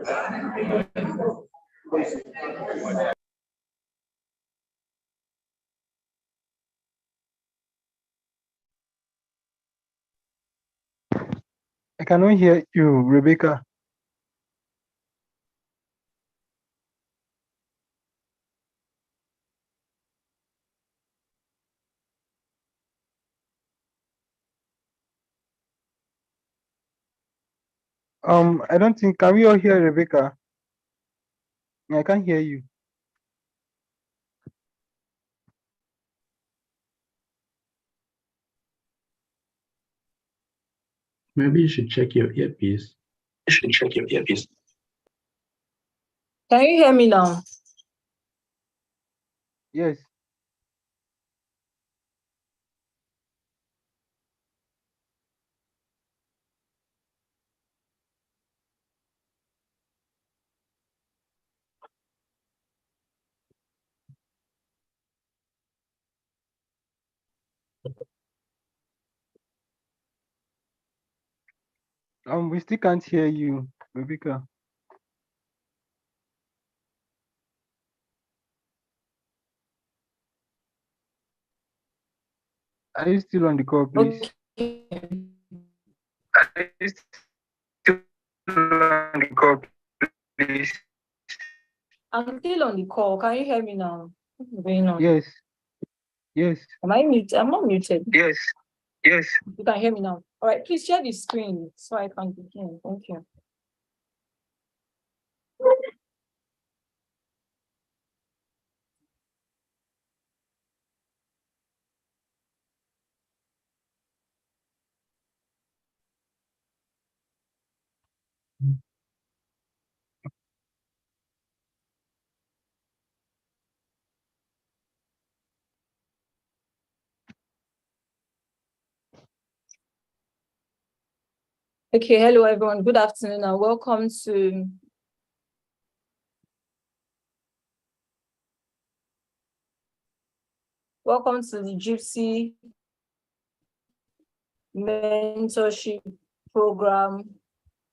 I cannot hear you, Rebecca. I don't think, can we all hear Rebecca? I can't hear you. Maybe you should check your earpiece. Can you hear me now? Yes. We still can't hear you, Rebecca. Are you still on the call, please? Okay. Are you still on the call, please? I'm still on the call. Can you hear me now? What's going on? Yes. Yes. Am I muted? I'm not muted. Yes. Yes. You can hear me now. All right, please share the screen so I can begin. Thank you. Okay, hello everyone. Good afternoon and welcome to the JIIPC mentorship program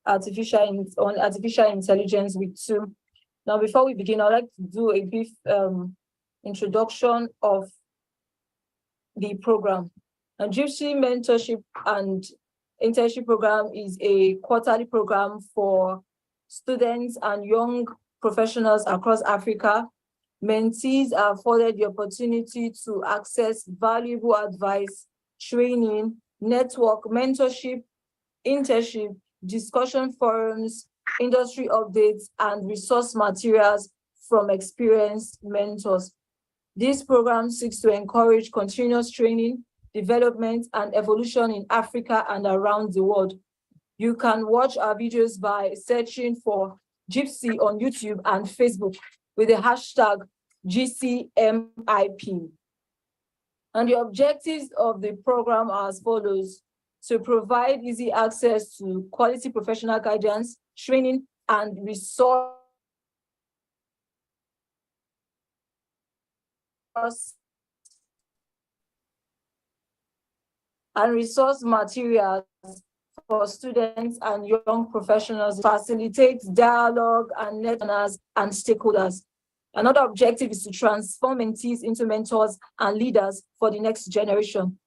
on artificial intelligence week 2. Now, before we begin, I'd like to do a brief introduction of the program. And JIIPC mentorship and internship program is a quarterly program for students and young professionals across Africa. Mentees are afforded the opportunity to access valuable advice, training, network, mentorship, internship, discussion forums, industry updates, and resource materials from experienced mentors. This program seeks to encourage continuous training, development, and evolution in Africa and around the world. You can watch our videos by searching for JIIPC on YouTube and Facebook with the hashtag JIIPCCMIP. And the objectives of the program are as follows: to provide easy access to quality professional guidance, training, and resource materials for students and young professionals, facilitate dialogue and networks and stakeholders. Another objective is to transform mentees into mentors and leaders for the next generation.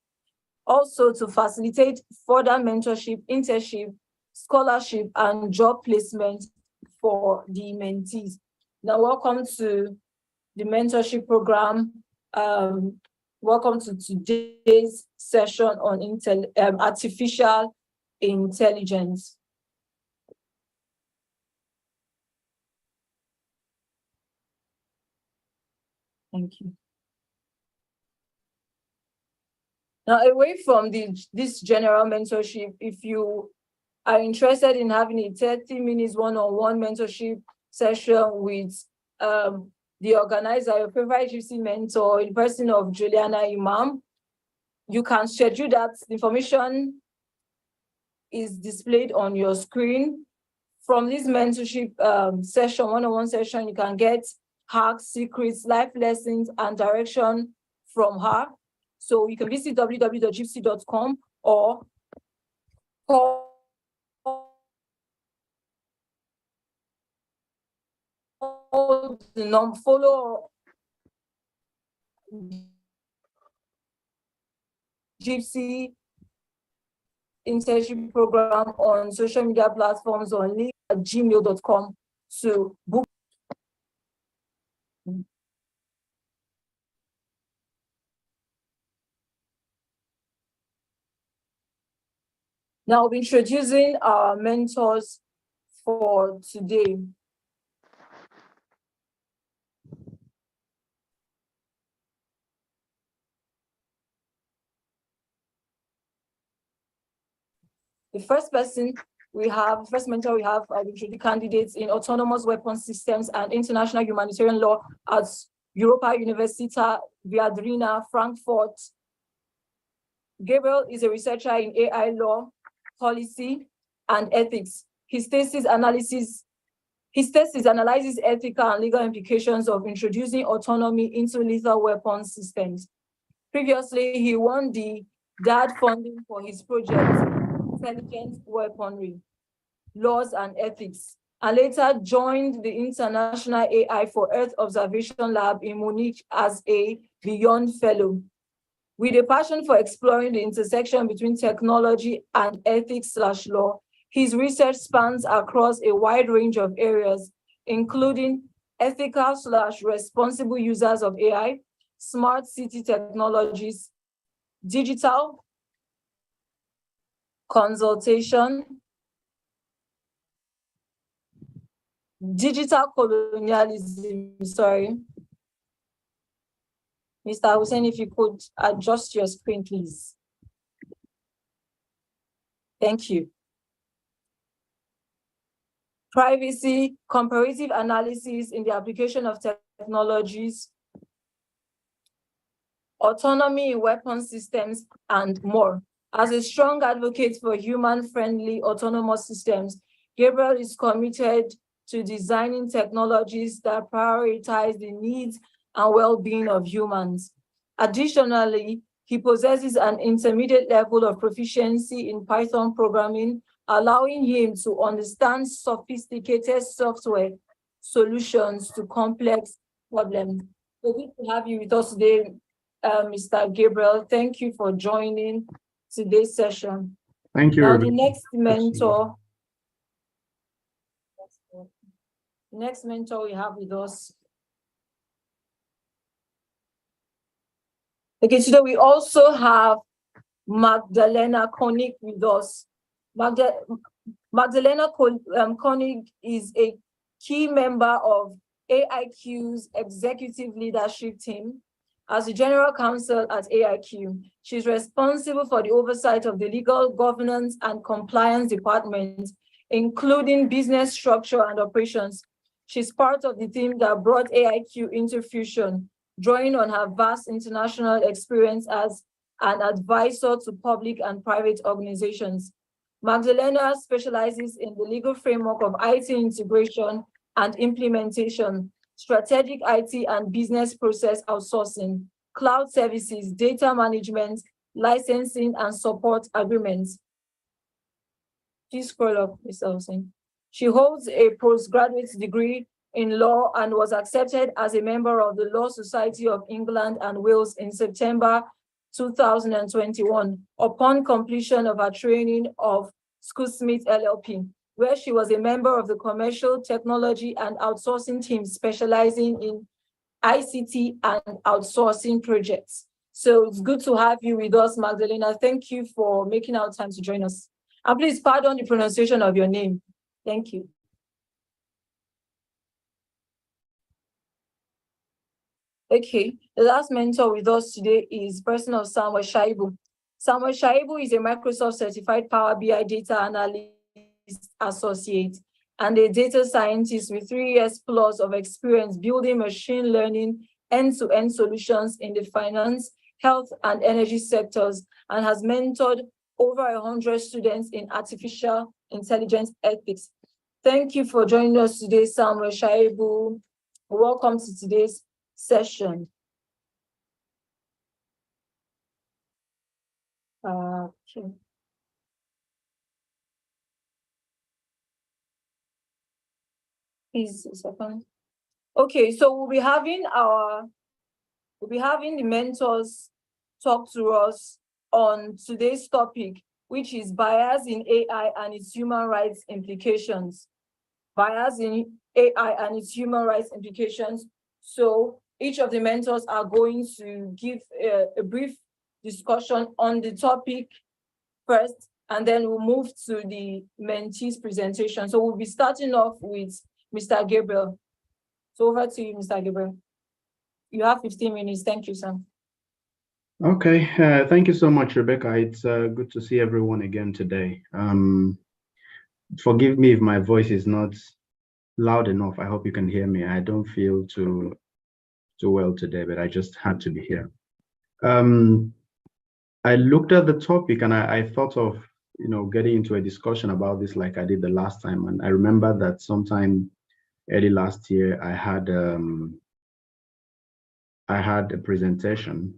Also, to facilitate further mentorship, internship, scholarship, and job placement for the mentees. Now, welcome to the mentorship program. Welcome to today's session on artificial intelligence. Thank you. Now, away from this general mentorship, if you are interested in having a 30 minutes one-on-one mentorship session with the organizer, your favorite JIIPC mentor, in person of Juliana Imam, you can schedule that. The information is displayed on your screen. From this mentorship session, one-on-one session, you can get hacks, secrets, life lessons, and direction from her. So you can visit www.jiipc.com or call follow JIIPC internship program on social media platforms on link at gmail.com to book. Now we'll be introducing our mentors for today. The first mentor we have are the candidates in autonomous weapons systems and international humanitarian law at Europa Università Viadrina, Frankfurt. Gabriel is a researcher in AI law, policy, and ethics. His thesis analyzes ethical and legal implications of introducing autonomy into lethal weapons systems. Previously, he won the DAD funding for his project, Intelligent Weaponry, Laws and Ethics, and later joined the International AI for Earth Observation Lab in Munich as a Beyond Fellow. With a passion for exploring the intersection between technology and ethics/law, his research spans across a wide range of areas, including ethical/responsible users of AI, smart city technologies, digital consultation, digital colonialism, Mr. Hussein, if you could adjust your screen, please. Thank you. Privacy, comparative analysis in the application of technologies, autonomy in weapon systems, and more. As a strong advocate for human-friendly autonomous systems, Gabriel is committed to designing technologies that prioritize the needs and well-being of humans. Additionally, he possesses an intermediate level of proficiency in Python programming, allowing him to understand sophisticated software solutions to complex problems. So good to have you with us today, Mr. Gabriel. Thank you for joining today's session. Thank you. Now, the next mentor we have with us. Okay, today we also have Magdalena Koenig with us. Magdalena Koenig is a key member of AIQ's executive leadership team. As the general counsel at AIQ, she's responsible for the oversight of the legal, governance, and compliance department, including business structure and operations. She's part of the team that brought AIQ into Fusion, drawing on her vast international experience as an advisor to public and private organizations. Magdalena specializes in the legal framework of IT integration and implementation, strategic IT and business process outsourcing, cloud services, data management, licensing, and support agreements. Please scroll up, Mr. Hussein. She holds a postgraduate degree in law and was accepted as a member of the Law Society of England and Wales in September 2021 upon completion of her training of Smith LLP, where she was a member of the commercial technology and outsourcing team specializing in ICT and outsourcing projects. So it's good to have you with us, Magdalena. Thank you for making our time to join us. And please pardon the pronunciation of your name. Thank you. Okay, the last mentor with us today is person of Samuel Shaibu. Samuel Shaibu is a Microsoft certified Power BI data analyst associate and a data scientist with 3 years plus of experience building machine learning end-to-end solutions in the finance, health, and energy sectors, and has mentored over 100 students in artificial intelligence ethics. Thank you for joining us today, Samuel Shaibu. Welcome to today's session. Okay. Please, a second. Okay, so we'll be having the mentors talk to us on today's topic, which is bias in AI and its human rights implications. Bias in AI and its human rights implications. So each of the mentors are going to give a brief discussion on the topic first, and then we'll move to the mentee's presentation. So we'll be starting off with Mr. Gabriel. So over to you, Mr. Gabriel. You have 15 minutes. Thank you, sir. Okay, thank you so much, Rebecca. It's good to see everyone again today. Forgive me if my voice is not loud enough. I hope you can hear me. I don't feel too well today, but I just had to be here. I looked at the topic and I thought of, getting into a discussion about this like I did the last time. And I remember that sometime early last year, I had a presentation.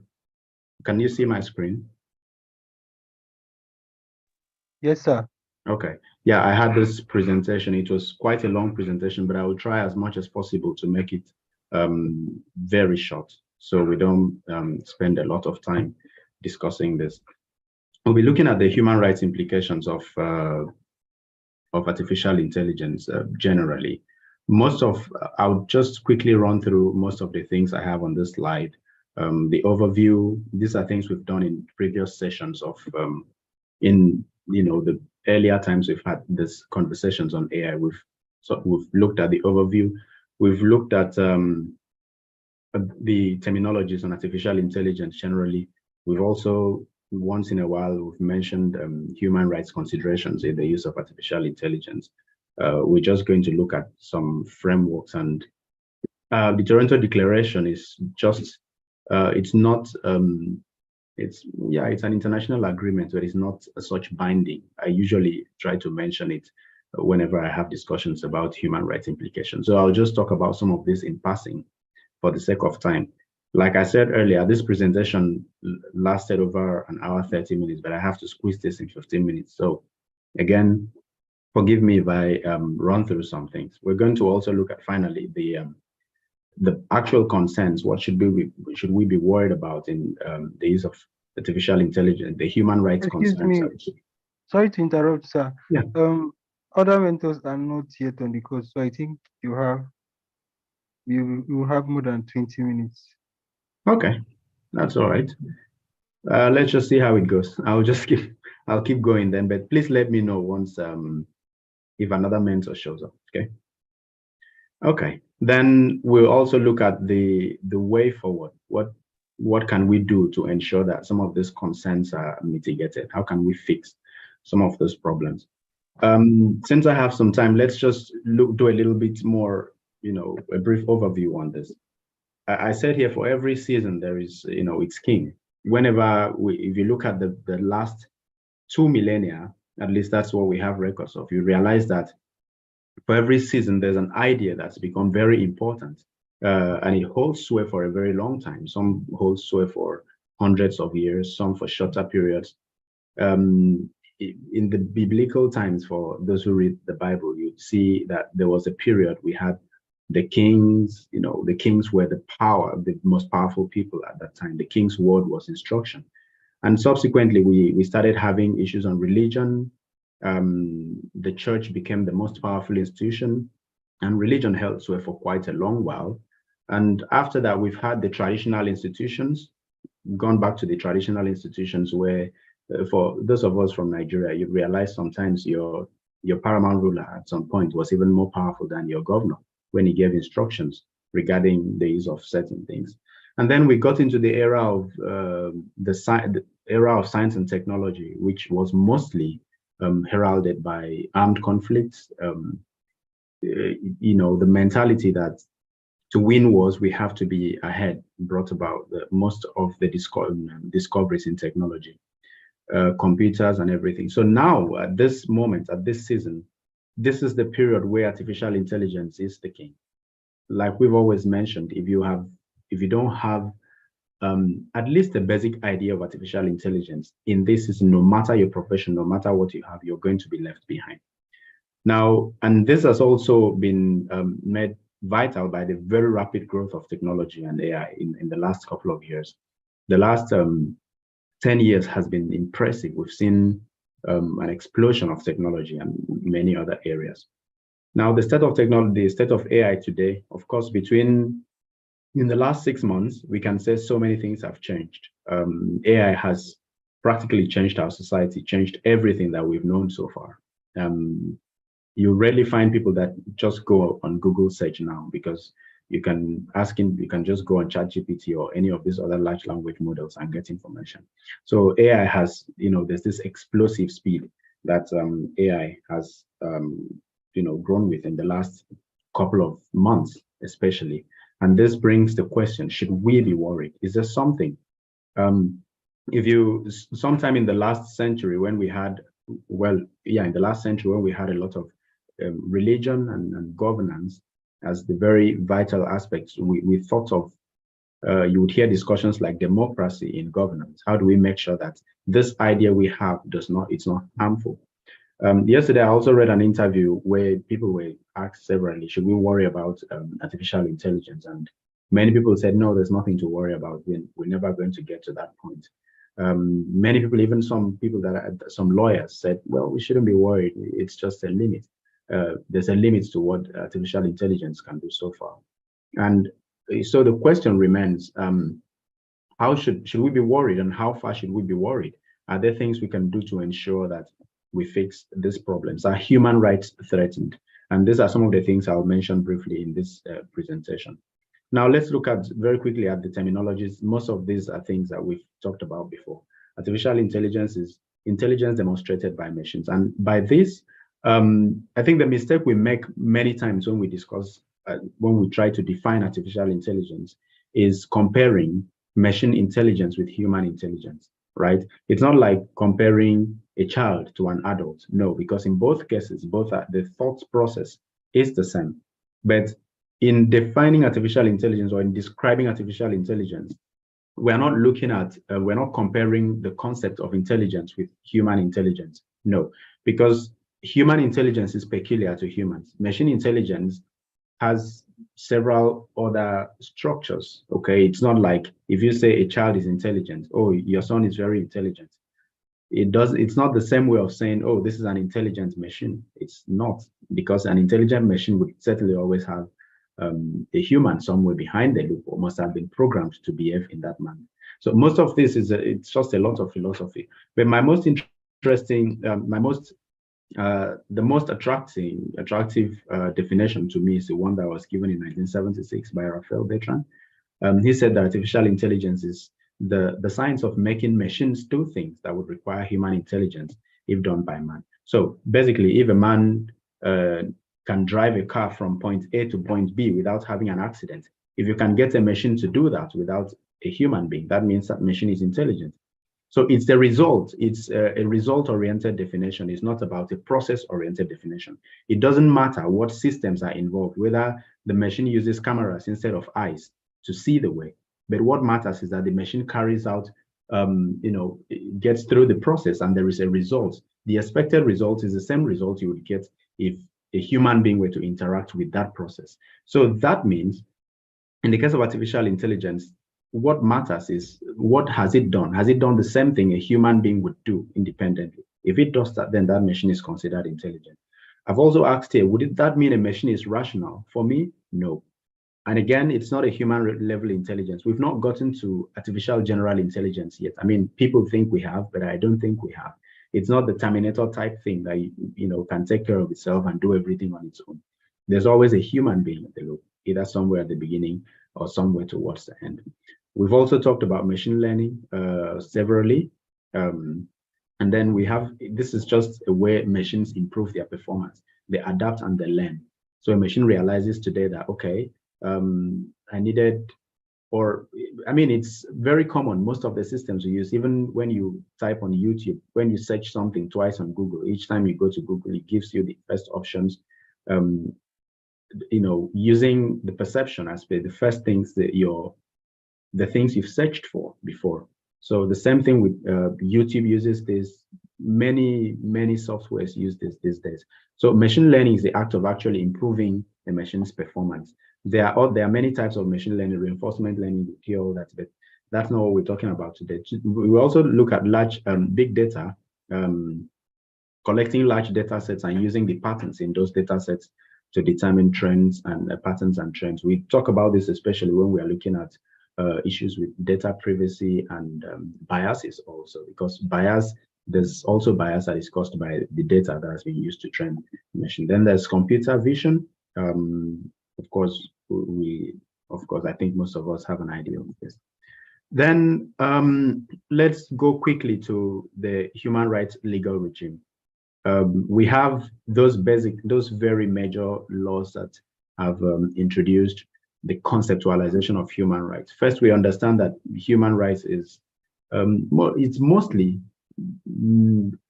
Can you see my screen? Yes, sir. Okay. Yeah, I had this presentation. It was quite a long presentation, but I will try as much as possible to make it very short, so we don't spend a lot of time discussing this. We'll be looking at the human rights implications of artificial intelligence generally. I'll just quickly run through most of the things I have on this slide. The overview, these are things we've done in previous sessions of, in the earlier times we've had these conversations on AI. We've looked at the overview. We've looked at the terminologies on artificial intelligence generally. We've also, once in a while, we've mentioned human rights considerations in the use of artificial intelligence. We're just going to look at some frameworks, and the Toronto Declaration is just, it's not, it's an international agreement, but it's not such binding. I usually try to mention it whenever I have discussions about human rights implications. So I'll just talk about some of this in passing for the sake of time. Like I said earlier, this presentation lasted over an hour, 30 minutes, but I have to squeeze this in 15 minutes. So again, forgive me if I run through some things. We're going to also look at finally the actual concerns. What should we be worried about in the use of artificial intelligence, the human rights concerns? Excuse me. Sorry to interrupt, sir. Yeah. Other mentors are not yet on the course, so I think you have more than 20 minutes. Okay, that's all right. Let's just see how it goes. I'll keep going then, but please let me know once if another mentor shows up. Okay. Then we'll also look at the way forward. What can we do to ensure that some of these concerns are mitigated? How can we fix some of those problems? Since I have some time, let's just do a little bit more, a brief overview on this. I said here, for every season there is, its king. If you look at the last 2 millennia, at least that's what we have records of, you realize that for every season there's an idea that's become very important, and it holds sway for a very long time. Some hold sway for hundreds of years, some for shorter periods. In the biblical times, for those who read the Bible, you'd see that there was a period we had the kings. The kings were the most powerful people at that time. The king's word was instruction. And subsequently, we started having issues on religion. The church became the most powerful institution, and religion held sway for quite a long while. And after that, we've had the traditional institutions, gone back to the traditional institutions where, for those of us from Nigeria, you realize sometimes your paramount ruler at some point was even more powerful than your governor when he gave instructions regarding the use of certain things. And then we got into the era of the era of science and technology, which was mostly heralded by armed conflicts. The mentality that to win wars, we have to be ahead, brought about most of the discoveries in technology, computers and everything. So now, at this moment, at this season, this is the period where artificial intelligence is the king. Like we've always mentioned, if you don't have at least a basic idea of artificial intelligence in this season, no matter your profession, no matter what you have, you're going to be left behind. Now, and this has also been made vital by the very rapid growth of technology and AI in the last couple of years. The last 10 years has been impressive. We've seen an explosion of technology and many other areas. Now, the state of technology, the state of AI today, of course, in the last 6 months, we can say so many things have changed. AI has practically changed our society, changed everything that we've known so far. You rarely find people that just go on Google search now, because you can just go on ChatGPT or any of these other large language models and get information. So AI has, there's this explosive speed that AI has, grown with in the last couple of months, especially. And this brings the question, should we be worried? Is there something? Sometime in the last century when we had, in the last century when we had a lot of religion and governance as the very vital aspects, we thought of, you would hear discussions like democracy in governance. How do we make sure that this idea we have it's not harmful? Yesterday, I also read an interview where people were asked severally, should we worry about artificial intelligence? And many people said, no, there's nothing to worry about. We're never going to get to that point. Many people, even some lawyers said, well, we shouldn't be worried. It's just a limit. There's a limit to what artificial intelligence can do so far. And so the question remains, how should we be worried, and how far should we be worried? Are there things we can do to ensure that we fix these problems? Are human rights threatened? And these are some of the things I'll mention briefly in this presentation. Now, let's look at very quickly at the terminologies. Most of these are things that we've talked about before. Artificial intelligence is intelligence demonstrated by machines. And by this, I think the mistake we make many times when we discuss, when we try to define artificial intelligence, is comparing machine intelligence with human intelligence, right? It's not like comparing a child to an adult. No, because in both cases, the thought process is the same. But in defining artificial intelligence or in describing artificial intelligence, we're not comparing the concept of intelligence with human intelligence. No, because human intelligence is peculiar to humans. Machine intelligence has several other structures. Okay, it's not like if you say a child is intelligent, oh, your son is very intelligent. It's not the same way of saying, oh, this is an intelligent machine. It's not, because an intelligent machine would certainly always have a human somewhere behind the loop, or must have been programmed to behave in that manner. So most of this it's just a lot of philosophy. But my most interesting, the most attractive definition to me is the one that was given in 1976 by Raphael Bertrand. He said that artificial intelligence is the science of making machines do things that would require human intelligence if done by man. So basically, if a man can drive a car from point A to point B without having an accident, if you can get a machine to do that without a human being, that means that machine is intelligent. So it's the result. It's a result-oriented definition. It's not about a process-oriented definition. It doesn't matter what systems are involved, whether the machine uses cameras instead of eyes to see the way. But what matters is that the machine carries out, gets through the process, and there is a result. The expected result is the same result you would get if a human being were to interact with that process. So that means, in the case of artificial intelligence, what matters is, what has it done? Has it done the same thing a human being would do independently? If it does that, then that machine is considered intelligent. I've also asked here, would that mean a machine is rational? For me, no. And again, it's not a human level intelligence. We've not gotten to artificial general intelligence yet. I mean, people think we have, but I don't think we have. It's not the Terminator type thing that can take care of itself and do everything on its own. There's always a human being at the loop, either somewhere at the beginning or somewhere towards the end. We've also talked about machine learning severally. And then this is just a way machines improve their performance. They adapt and they learn. So a machine realizes today that, okay, it's very common. Most of the systems we use, even when you type on YouTube, when you search something twice on Google, each time you go to Google, it gives you the first options, using the perception aspect, the first things that the things you've searched for before. So the same thing with YouTube uses this. Many softwares use this these days. So machine learning is the act of actually improving the machine's performance. There are many types of machine learning, reinforcement learning, we hear all that, but that's not what we're talking about today. We also look at large big data, collecting large data sets and using the patterns in those data sets to determine trends and patterns and trends. We talk about this especially when we are looking at issues with data privacy and biases also, because there's also bias that is caused by the data that has been used to train the machine. Then there's computer vision. Of course, I think most of us have an idea of this. Then let's go quickly to the human rights legal regime. We have those very major laws that have introduced the conceptualization of human rights. First, we understand that human rights is it's mostly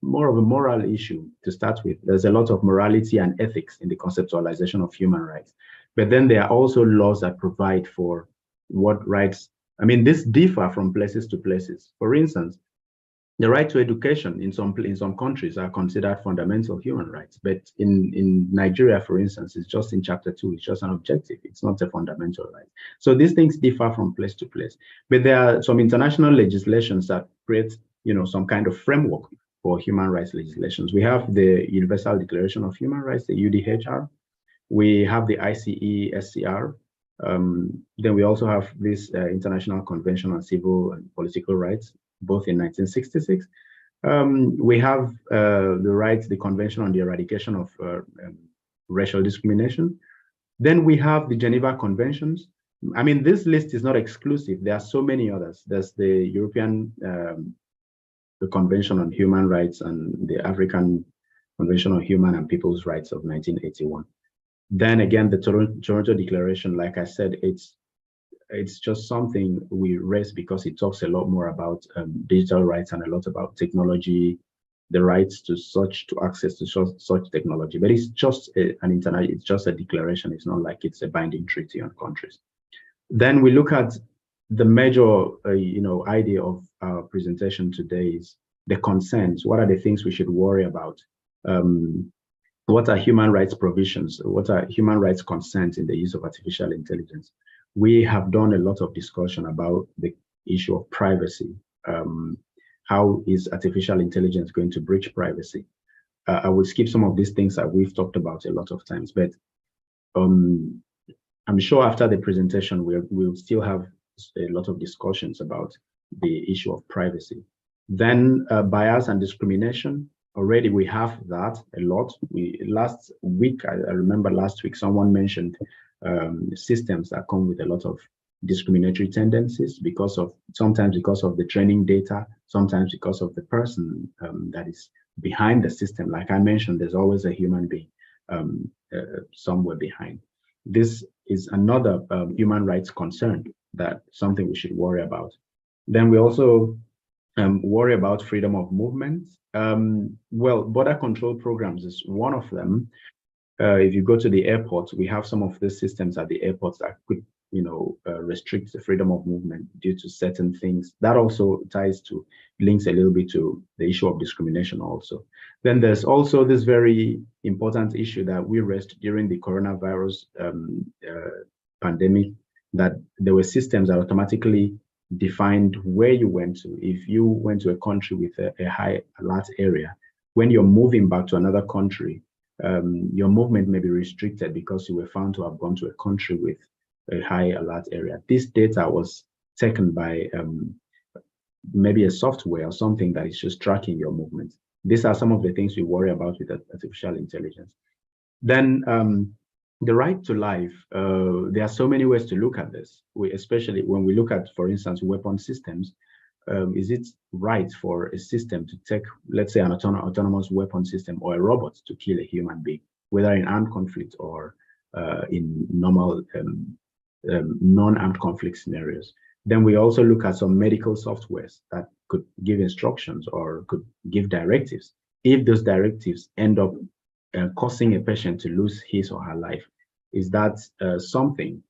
more of a moral issue to start with. There's a lot of morality and ethics in the conceptualization of human rights. But then there are also laws that provide for what rights, I mean, this differ from places to places. For instance, the right to education in some countries are considered fundamental human rights, but in Nigeria, for instance, it's just in Chapter 2. It's just an objective. It's not a fundamental right. So these things differ from place to place. But there are some international legislations that create, some kind of framework for human rights legislations. We have the Universal Declaration of Human Rights, the UDHR. We have the ICE-SCR. Then we also have this International Convention on Civil and Political Rights, both in 1966. We have the Convention on the Eradication of Racial Discrimination. Then we have the Geneva Conventions. I mean, this list is not exclusive. There are so many others. There's the European the Convention on Human Rights and the African Convention on Human and People's Rights of 1981. Then again, the Toronto Declaration, like I said, it's just something we raise because it talks a lot more about digital rights and a lot about technology, the rights to access to such technology. But it's just it's just a declaration. It's not like it's a binding treaty on countries. Then we look at the major, idea of our presentation today is the concerns. What are the things we should worry about? What are human rights provisions? What are human rights concerns in the use of artificial intelligence? We have done a lot of discussion about the issue of privacy. How is artificial intelligence going to breach privacy? I will skip some of these things that we've talked about a lot of times, but I'm sure after the presentation, we'll still have a lot of discussions about the issue of privacy. Then bias and discrimination. Already we have that a lot. Last week, I remember last week, someone mentioned systems that come with a lot of discriminatory tendencies sometimes because of the training data, sometimes because of the person that is behind the system. Like I mentioned, there's always a human being somewhere behind. This is another human rights concern, that something we should worry about. Then we also worry about freedom of movement. Well, border control programs is one of them. If you go to the airport, we have some of the systems at the airports that could, restrict the freedom of movement due to certain things. That also links a little bit to the issue of discrimination also. Then there's also this very important issue that we raised during the coronavirus pandemic, that there were systems that automatically defined where you went to. If you went to a country with a high alert area, when you're moving back to another country, your movement may be restricted because you were found to have gone to a country with a high alert area. This data was taken by maybe a software or something that is just tracking your movement. These are some of the things we worry about with artificial intelligence. Then the right to life. There are so many ways to look at this. Especially when we look at, for instance, weapon systems. Is it right for a system to take, let's say, an autonomous weapon system or a robot to kill a human being, whether in armed conflict or in normal non-armed conflict scenarios? Then we also look at some medical softwares that could give instructions or could give directives. If those directives end up causing a patient to lose his or her life, is that something?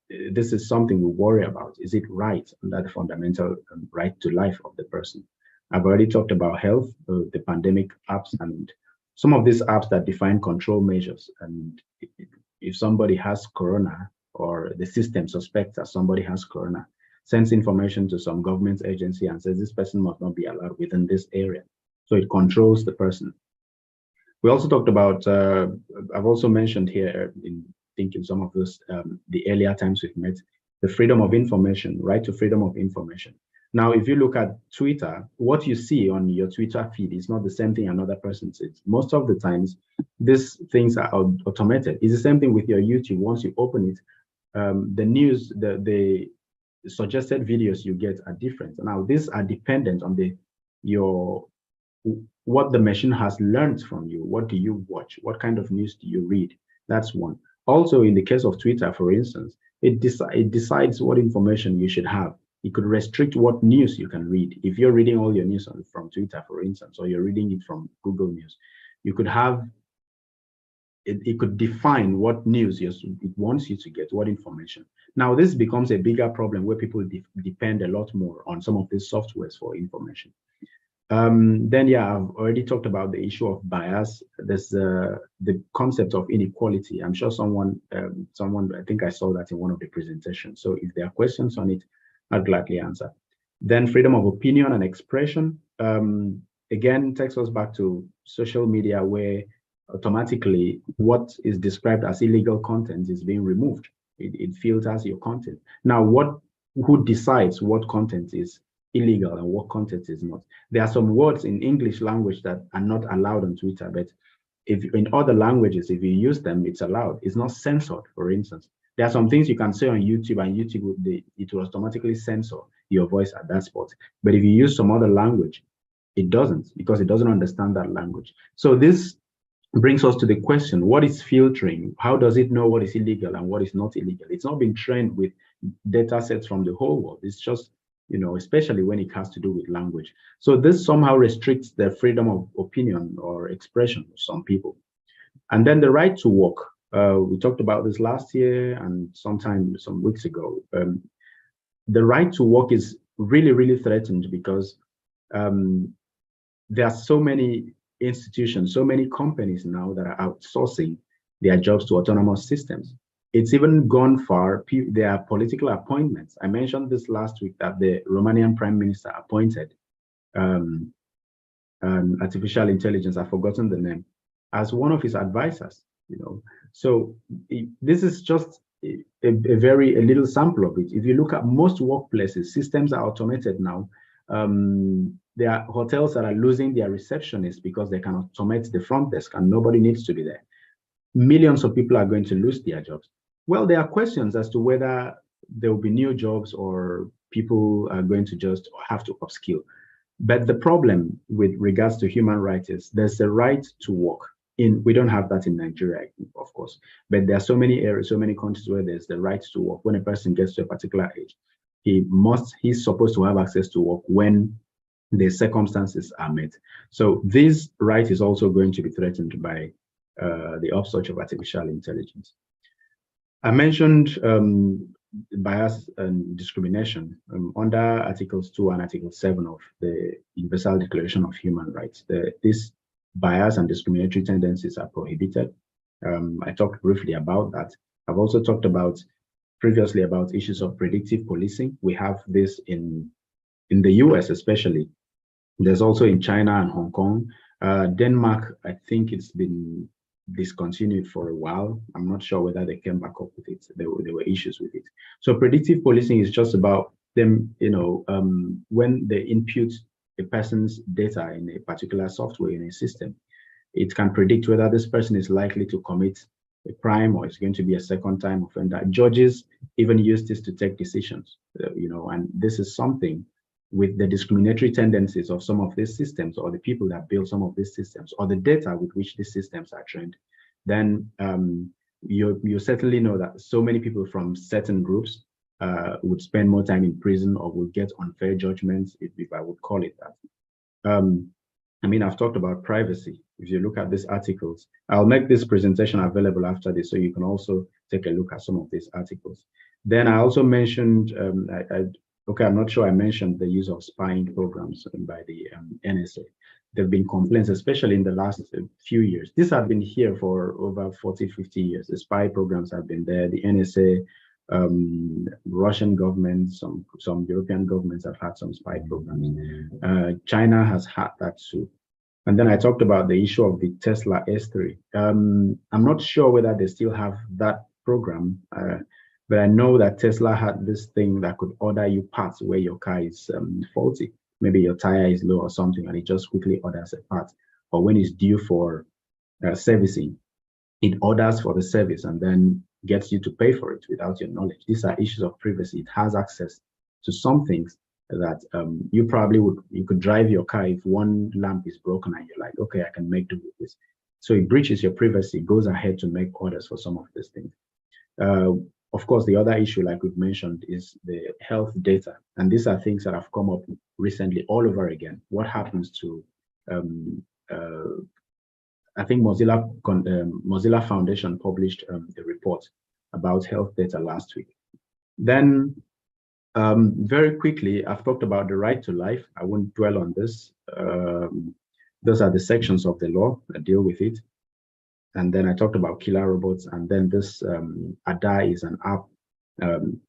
This is something we worry about. Is it right, that fundamental right to life of the person? I've already talked about health, the pandemic apps, and some of these apps that define control measures. And if somebody has corona, or the system suspects that somebody has corona, sends information to some government agency and says this person must not be allowed within this area. So it controls the person. We also talked about, I've also mentioned here in thinking some of those, the earlier times we've met, the freedom of information, right to freedom of information. Now, if you look at Twitter, what you see on your Twitter feed is not the same thing another person sees. Most of the times, these things are automated. It's the same thing with your YouTube. Once you open it, the news, the suggested videos you get are different. Now, these are dependent on what the machine has learned from you. What do you watch? What kind of news do you read? That's one. Also, in the case of Twitter, for instance, it decides what information you should have. It could restrict what news you can read. If you're reading all your news from Twitter, for instance, or you're reading it from Google News, you could have, it could define what news it wants you to get, what information. Now, this becomes a bigger problem where people depend a lot more on some of these softwares for information. Then, yeah, I've already talked about the issue of bias. There's the concept of inequality. I'm sure someone, I think I saw that in one of the presentations. So if there are questions on it, I'd gladly answer. Then freedom of opinion and expression, again, takes us back to social media, where automatically what is described as illegal content is being removed. It filters your content. Now, who decides what content is illegal and what content is not? There are some words in English language that are not allowed on Twitter, but if in other languages, if you use them, it's allowed. It's not censored, for instance. There are some things you can say on YouTube, and YouTube it will automatically censor your voice at that spot. But if you use some other language, it doesn't, because it doesn't understand that language. So this brings us to the question, what is filtering? How does it know what is illegal and what is not illegal? It's not been trained with data sets from the whole world. It's just, especially when it has to do with language. So this somehow restricts the freedom of opinion or expression of some people. And then the right to work. We talked about this last year and some weeks ago. The right to work is really, really threatened because there are so many institutions, so many companies now that are outsourcing their jobs to autonomous systems. It's even gone far. There are political appointments. I mentioned this last week that the Romanian Prime Minister appointed artificial intelligence, I've forgotten the name, as one of his advisors. So this is just a little sample of it. If you look at most workplaces, systems are automated now. There are hotels that are losing their receptionists because they can automate the front desk and nobody needs to be there. Millions of people are going to lose their jobs. Well, there are questions as to whether there will be new jobs or people are going to just have to upskill. But the problem with regards to human rights is there's the right to work. We don't have that in Nigeria, of course, but there are so many areas, so many countries where there's the right to work. When a person gets to a particular age, he's supposed to have access to work when the circumstances are met. So this right is also going to be threatened by the upsurge of artificial intelligence. I mentioned bias and discrimination under Articles 2 and Article 7 of the Universal Declaration of Human Rights. These bias and discriminatory tendencies are prohibited. I talked briefly about that. I've also talked previously about issues of predictive policing. We have this in the US especially. There's also in China and Hong Kong. Denmark, I think it's been discontinued for a while. I'm not sure whether they came back up with it. There were issues with it. So predictive policing is just about them, when they input a person's data in a particular software in a system, it can predict whether this person is likely to commit a crime or is going to be a second-time offender. Judges even use this to take decisions, and this is something with the discriminatory tendencies of some of these systems, or the people that build some of these systems, or the data with which these systems are trained, then you certainly know that so many people from certain groups would spend more time in prison or would get unfair judgments, if I would call it that. I've talked about privacy. If you look at these articles, I'll make this presentation available after this, so you can also take a look at some of these articles. Then I also mentioned, I'm not sure I mentioned the use of spying programs by the NSA. there have been complaints, especially in the last few years. These have been here for over 40, 50 years. The spy programs have been there. The NSA, Russian government, some European governments have had some spy programs. China has had that too. And then I talked about the issue of the Tesla S3. I'm not sure whether they still have that program, but I know that Tesla had this thing that could order you parts where your car is faulty. Maybe your tire is low or something, and it just quickly orders a part. Or when it's due for servicing, it orders for the service and then gets you to pay for it without your knowledge. These are issues of privacy. It has access to some things that you could drive your car if one lamp is broken and you're like, okay, I can make do with this. So it breaches your privacy, goes ahead to make orders for some of these things. Of course, the other issue, like we've mentioned, is the health data. And these are things that have come up recently all over again. What happens to, I think Mozilla Foundation published a report about health data last week. Then very quickly, I've talked about the right to life. I won't dwell on this. Those are the sections of the law that deal with it. And then I talked about killer robots. And then this ADA is an app.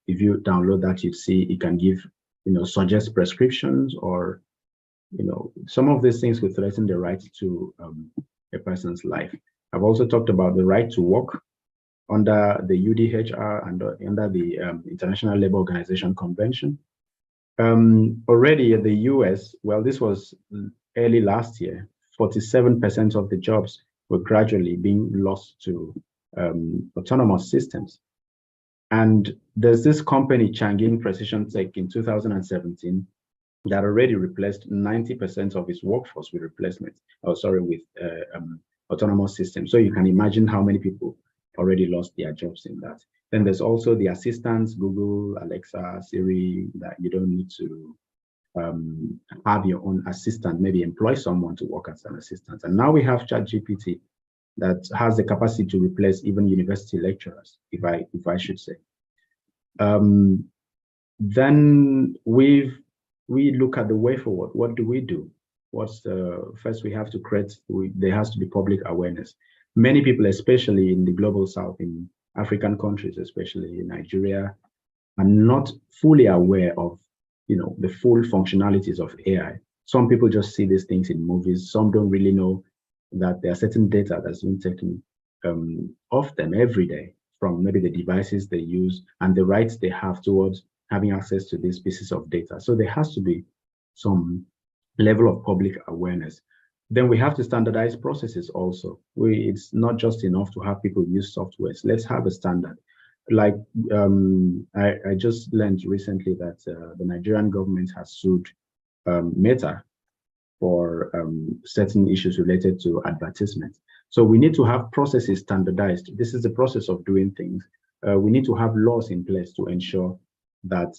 If you download that, you'd see it can give, suggest prescriptions, or, some of these things could threaten the right to a person's life. I've also talked about the right to work under the UDHR and under the International Labour Organization Convention. Already in the US, well, this was early last year, 47% of the jobs were gradually being lost to autonomous systems. And there's this company, Changin Precision Tech, in 2017 that already replaced 90% of its workforce with autonomous systems. So you can imagine how many people already lost their jobs in that. Then there's also the assistants, Google, Alexa, Siri, that you don't need to have your own assistant, maybe employ someone to work as an assistant. And now we have ChatGPT that has the capacity to replace even university lecturers, if I should say. Then we look at the way forward. What do we do? First we have to create, there has to be public awareness. Many people, especially in the global south, in African countries, especially in Nigeria, are not fully aware of the full functionalities of AI. Some people just see these things in movies. Some don't really know that there are certain data that's being taken of them every day from maybe the devices they use and the rights they have towards having access to these pieces of data. So there has to be some level of public awareness. Then we have to standardize processes also. It's not just enough to have people use softwares. Let's have a standard. Like I just learned recently that the Nigerian government has sued Meta for certain issues related to advertisement. So we need to have processes standardized. This is the process of doing things. We need to have laws in place to ensure that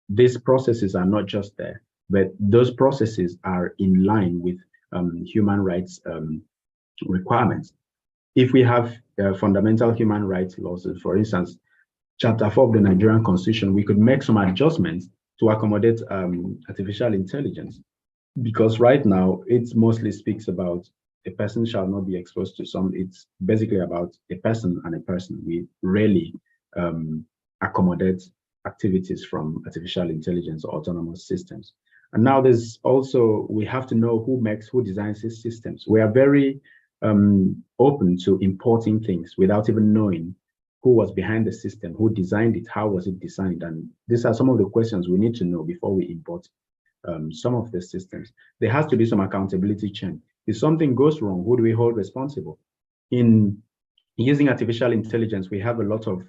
these processes are not just there, but those processes are in line with human rights requirements. If we have fundamental human rights laws, for instance, Chapter 4 of the Nigerian Constitution, we could make some adjustments to accommodate artificial intelligence, because right now it mostly speaks about a person shall not be exposed to some. It's basically about a person and a person. We rarely accommodate activities from artificial intelligence or autonomous systems. And now there's also, we have to know who designs these systems. We are very open to importing things without even knowing who was behind the system, who designed it, how was it designed. And these are some of the questions we need to know before we import some of the systems. There has to be some accountability chain. If something goes wrong, who do we hold responsible? In using artificial intelligence, we have a lot of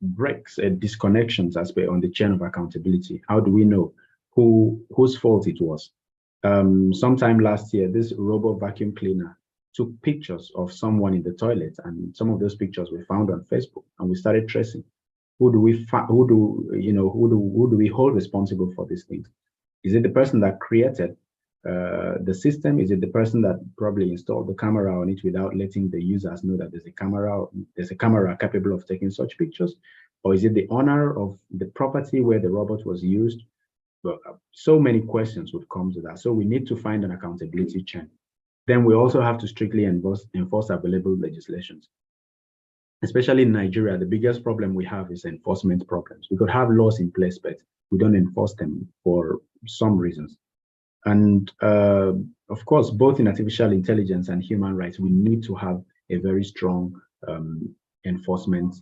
breaks, disconnections as per on the chain of accountability. How do we know whose fault it was? Sometime last year, this robot vacuum cleaner took pictures of someone in the toilet, and some of those pictures were found on Facebook, and we started tracing. Who do we hold responsible for these things? Is it the person that created the system? Is it the person that probably installed the camera on it without letting the users know that there's a camera capable of taking such pictures? Or is it the owner of the property where the robot was used? so many questions would come to that. So we need to find an accountability chain. Then we also have to strictly enforce available legislations. Especially in Nigeria, the biggest problem we have is enforcement problems. We could have laws in place, but we don't enforce them for some reasons. And of course, both in artificial intelligence and human rights, we need to have a very strong enforcement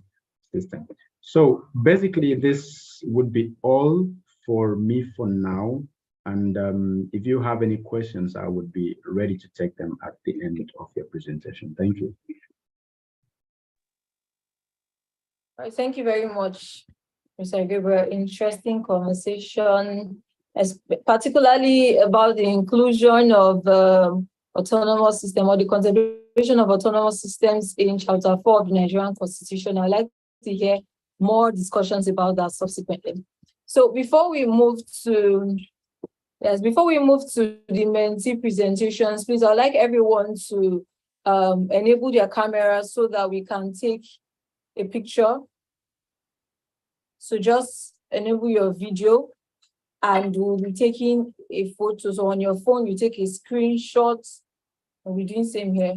system. So basically, this would be all for me for now. And if you have any questions, I would be ready to take them at the end of your presentation. Thank you. All right, thank you very much, Mr. Gabriel. Interesting conversation, particularly about the inclusion of autonomous system or the consideration of autonomous systems in Chapter 4 of the Nigerian Constitution. I'd like to hear more discussions about that subsequently. So before we move to the mentee presentations, please, I'd like everyone to enable their cameras so that we can take a picture. So just enable your video and we'll be taking a photo. So on your phone, you take a screenshot. We'll be doing same here.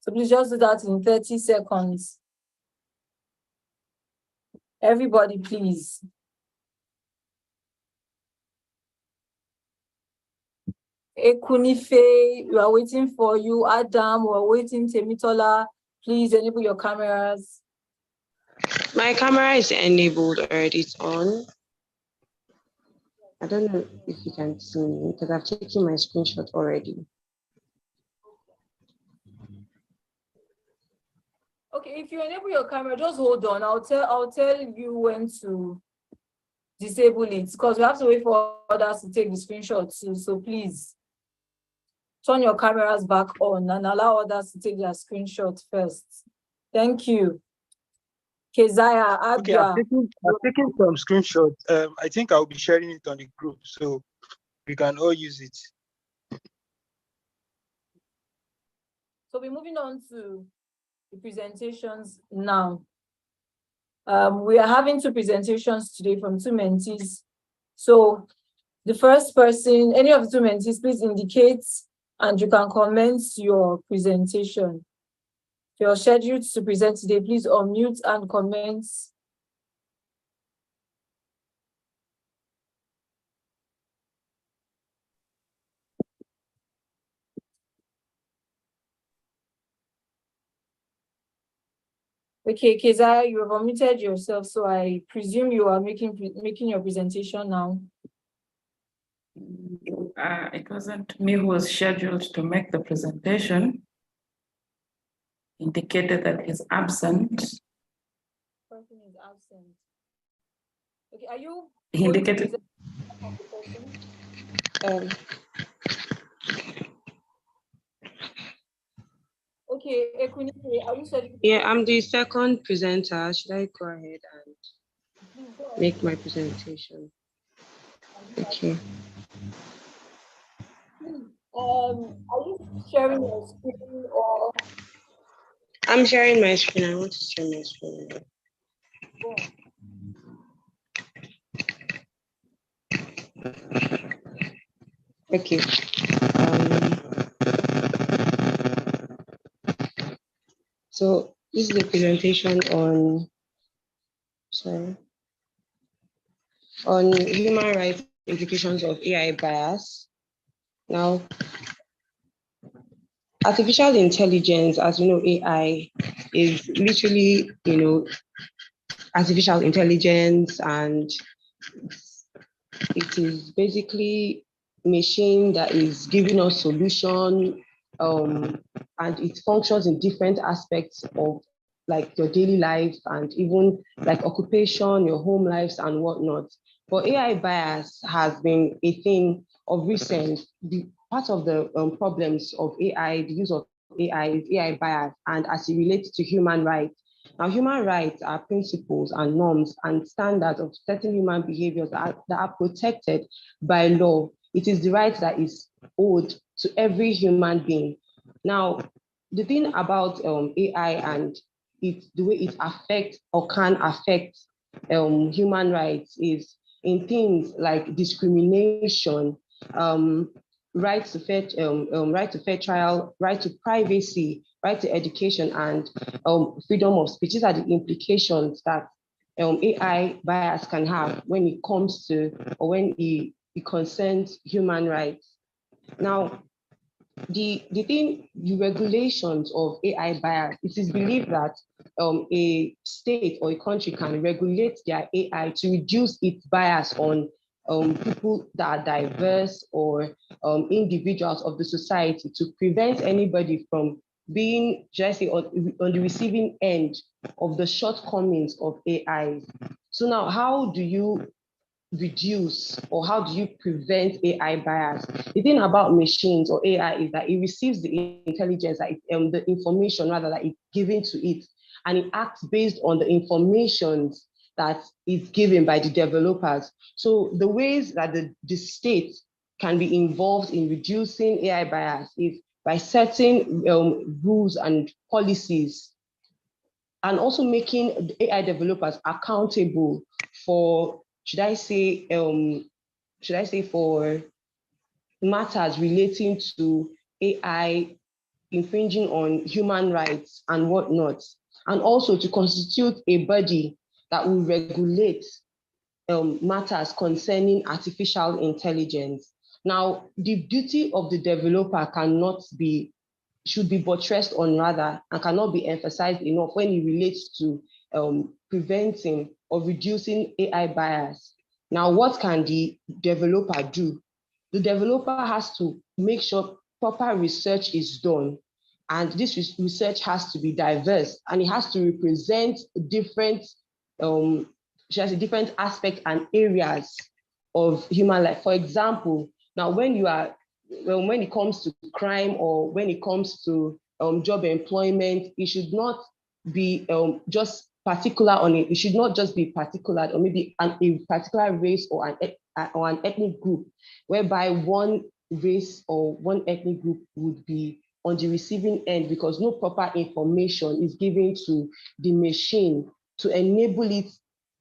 So please just do that in 30 seconds. Everybody, please. Ekunife, we are waiting for you. Adam, we are waiting. Temitola, please enable your cameras. My camera is enabled already, it's on. I don't know if you can see me because I've taken my screenshot already. Okay, if you enable your camera, just hold on. I'll tell you when to disable it because we have to wait for others to take the screenshot too. So please turn your cameras back on and allow others to take their screenshot first. Thank you. Keziah, Abia. Okay, I've taken some screenshots. I think I'll be sharing it on the group so we can all use it. So we're moving on to the presentations now. We are having two presentations today from two mentees. So the first person, any of the two mentees, please indicate and you can comment your presentation. If you're scheduled to present today, please unmute and comment. Okay, Keziah, you have unmuted yourself, so I presume you are making your presentation now. It wasn't me who was scheduled to make the presentation. Indicated that he's absent. Person is absent. Okay, are you? He indicated. Okay, Ekunife, are you scheduled? Yeah, I'm the second presenter. Should I go ahead and make my presentation? Okay. Are you sharing your screen or? I'm sharing my screen. I want to share my screen. Okay. So this is a presentation on human rights implications of AI bias. Now, artificial intelligence, as you know, AI is literally, artificial intelligence, and it is basically machine that is giving us solution, and it functions in different aspects of like your daily life and even like occupation, your home lives and whatnot. But AI bias has been a thing of recent. Part of the problems of AI, the use of AI, is AI bias, and as it relates to human rights. Now, human rights are principles and norms and standards of certain human behaviors that are protected by law. It is the right that is owed to every human being. Now, the thing about AI and the way it affects or can affect human rights is in things like discrimination, right to fair trial, right to privacy, right to education, and freedom of speech. These are the implications that AI bias can have when it comes to, or when it concerns human rights. Now, the regulations of AI bias, it is believed that a state or a country can regulate their AI to reduce its bias on people that are diverse, or individuals of the society, to prevent anybody from being, should I say, on the receiving end of the shortcomings of AI. So now, how do you reduce, or how do you prevent AI bias? The thing about machines or AI is that it receives the intelligence, that the information rather, that it's given to it, and it acts based on the information that is given by the developers. So the ways that the state can be involved in reducing AI bias is by setting rules and policies, and also making AI developers accountable for, should I say, for matters relating to AI infringing on human rights and whatnot, and also to constitute a body that will regulate matters concerning artificial intelligence. Now, the duty of the developer should be buttressed on, rather, and cannot be emphasized enough when it relates to preventing or reducing AI bias. Now, what can the developer do? The developer has to make sure proper research is done, and this research has to be diverse, and it has to represent different, different aspects and areas of human life. For example, now when it comes to crime, or when it comes to job employment, it should not be just particular on it. It should not just be particular, or maybe a particular race or an ethnic group, whereby one race or one ethnic group would be on the receiving end because no proper information is given to the machine to enable it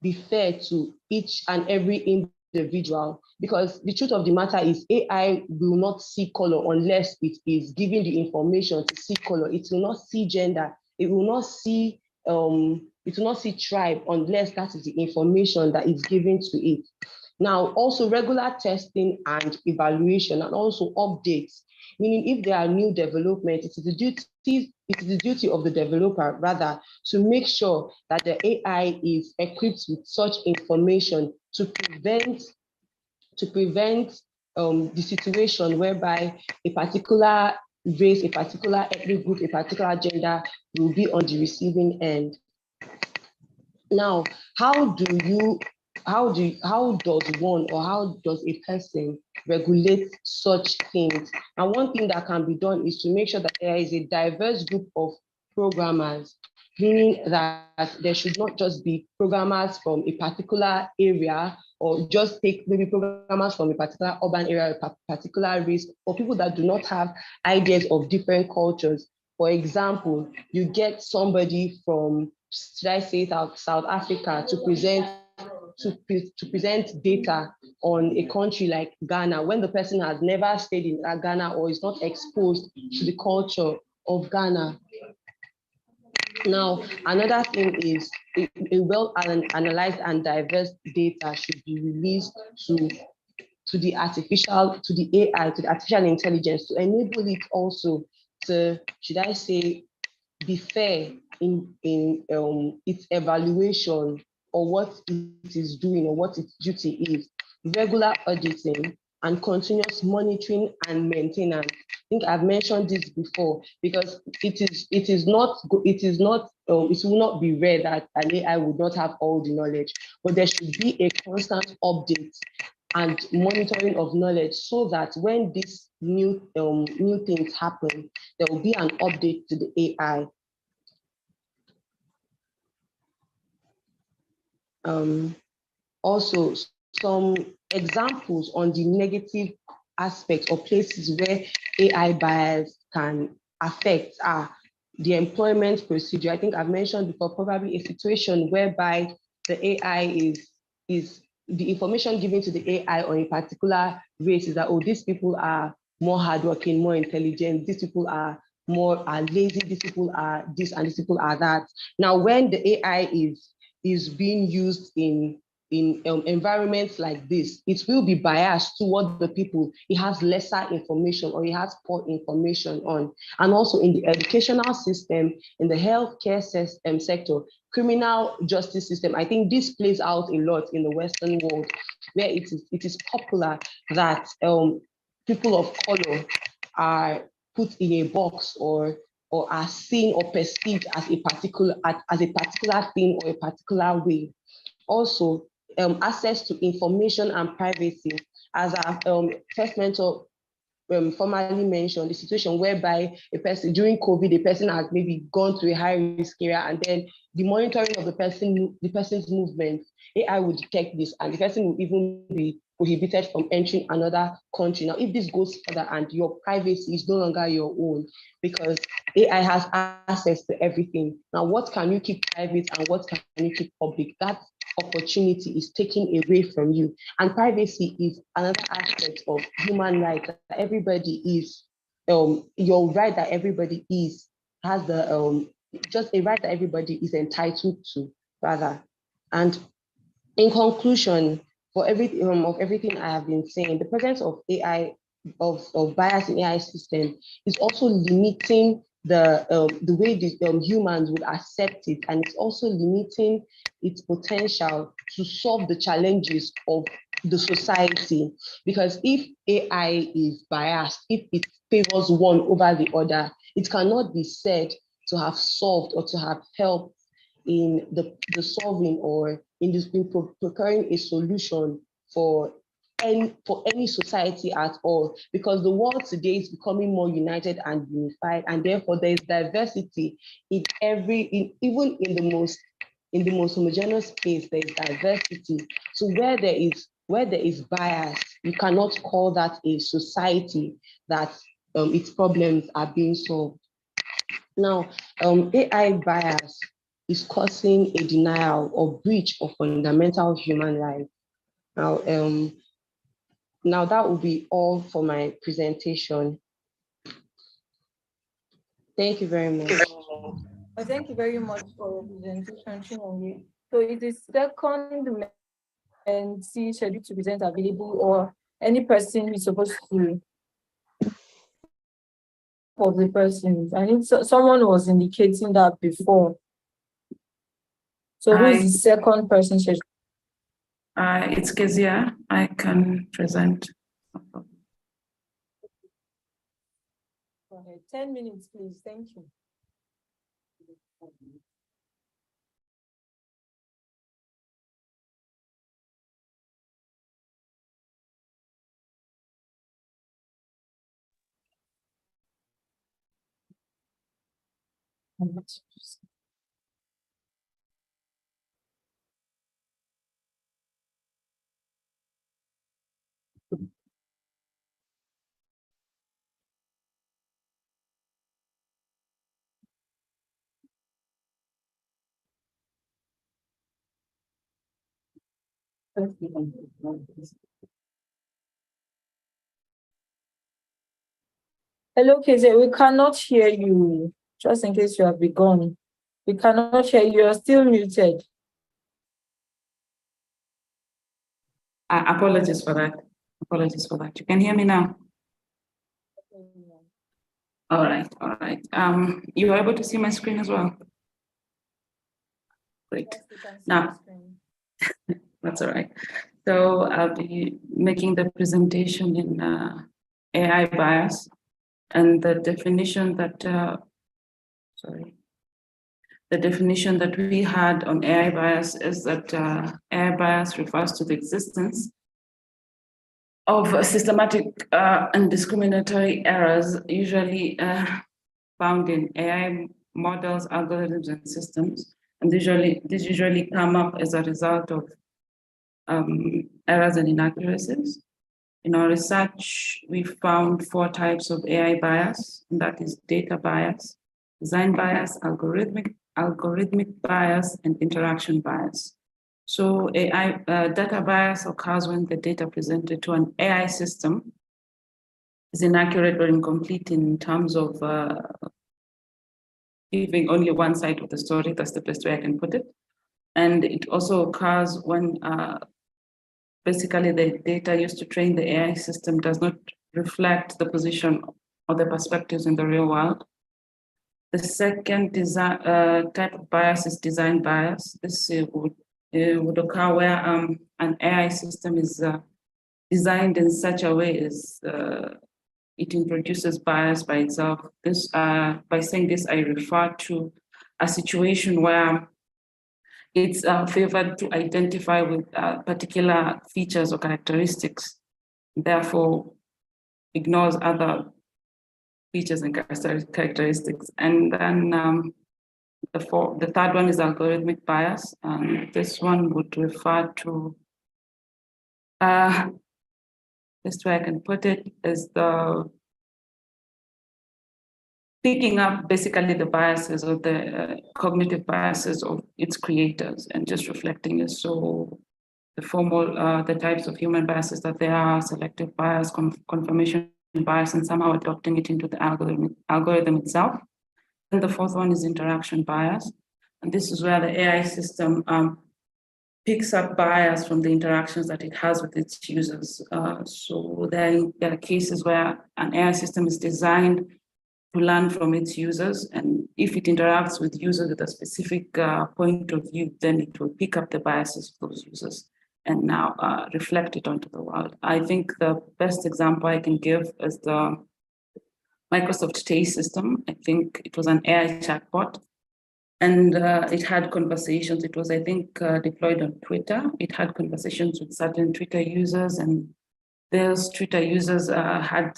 be fair to each and every individual. Because the truth of the matter is, AI will not see color unless it is given the information to see color. It will not see gender. It will not see tribe unless that is the information that is given to it. Now, also regular testing and evaluation, and also updates, meaning if there are new developments, it is the duty of the developer, rather, to make sure that the AI is equipped with such information to prevent the situation whereby a particular race, a particular ethnic group, a particular gender will be on the receiving end. Now, how does one, or how does a person regulate such things? And one thing that can be done is to make sure that there is a diverse group of programmers, meaning that there should not just be programmers from a particular area, or just take maybe programmers from a particular urban area, a particular race, or people that do not have ideas of different cultures. For example, you get somebody from, should I say, South Africa to present data on a country like Ghana, when the person has never stayed in Ghana or is not exposed to the culture of Ghana. Now, another thing is a well-analyzed and diverse data should be released to the AI, to the artificial intelligence, to enable it also to, should I say, be fair in its evaluation, or what it is doing, or what its duty is. Regular auditing and continuous monitoring and maintenance. I think I've mentioned this before, because it will not be rare that an AI would not have all the knowledge, but there should be a constant update and monitoring of knowledge, so that when these new things happen, there will be an update to the AI. Also, some examples on the negative aspects or places where AI bias can affect are the employment procedure. I think I've mentioned before, probably a situation whereby the AI is the information given to the AI on a particular race is that, oh, these people are more hardworking, more intelligent, these people are lazy, these people are this, and these people are that. Now, when the AI is being used in environments like this, it will be biased toward the people it has lesser information or it has poor information on. And also in the educational system, in the healthcare sector, criminal justice system, I think this plays out a lot in the Western world, where it is popular that people of color are put in a box or are seen or perceived as a particular thing or a particular way. Also, access to information and privacy, as our first mentor formerly mentioned, the situation whereby a person during COVID, a person has maybe gone to a high risk area, and then the monitoring of the person's movement, AI will detect this, and the person will even be prohibited from entering another country. Now, if this goes further and your privacy is no longer your own, because AI has access to everything. Now, what can you keep private and what can you keep public? That opportunity is taken away from you. And privacy is another aspect of human rights that everybody is, your right that everybody has the, just a right that everybody is entitled to, rather. And in conclusion, for everything I have been saying, the presence of AI, of bias in AI system is also limiting the way the humans would accept it, and it's also limiting its potential to solve the challenges of the society. Because if AI is biased, if it favors one over the other, it cannot be said to have solved or to have helped in the solving or in procuring a solution for any society at all, because the world today is becoming more united and unified, and therefore there is diversity in even in the most homogeneous space. There is diversity. So where there is bias, you cannot call that a society that its problems are being solved. Now, AI bias is causing a denial or breach of fundamental human rights. Now that will be all for my presentation. Thank you very much. Thank you very much for your presentation, Chinonye. So it is second MC scheduled to present available, or any person is supposed to for the person. I think someone was indicating that before. So who is the second person scheduled? It's Kezia. I can present. Go ahead. 10 minutes, please. Thank you. Hello, Kezia. We cannot hear you. Just in case you have begun. We cannot hear you. You're still muted. Apologies for that. Apologies for that. You can hear me now? All right, all right. You are able to see my screen as well? Great. Now, that's all right. So I'll be making the presentation in AI bias, and the definition that, the definition that we had on AI bias is that AI bias refers to the existence of systematic and discriminatory errors, usually found in AI models, algorithms, and systems. And these usually come up as a result of errors and inaccuracies. In our research, we found 4 types of AI bias, and that is data bias, design bias, algorithmic bias, and interaction bias. So data bias occurs when the data presented to an AI system is inaccurate or incomplete in terms of giving only one side of the story. That's the best way I can put it. And it also occurs when basically the data used to train the AI system does not reflect the position or the perspectives in the real world. The second type of bias is design bias. This would occur where an AI system is designed in such a way as it introduces bias by itself. This, by saying this, I refer to a situation where it's favored to identify with particular features or characteristics, therefore ignores other features and characteristics. And then the third one is algorithmic bias. And this one would refer to, best way I can put it, is the picking up basically the biases or the cognitive biases of its creators and just reflecting it. So the types of human biases that there are: selective bias, confirmation bias, and somehow adopting it into the algorithm itself. And the fourth one is interaction bias. And this is where the AI system picks up bias from the interactions that it has with its users. So there are cases where an AI system is designed to learn from its users. And if it interacts with users with a specific point of view, then it will pick up the biases of those users and now reflect it onto the world. I think the best example I can give is the Microsoft Tay system. I think it was an AI chatbot, and it had conversations. It was, I think, deployed on Twitter. It had conversations with certain Twitter users, and those Twitter users had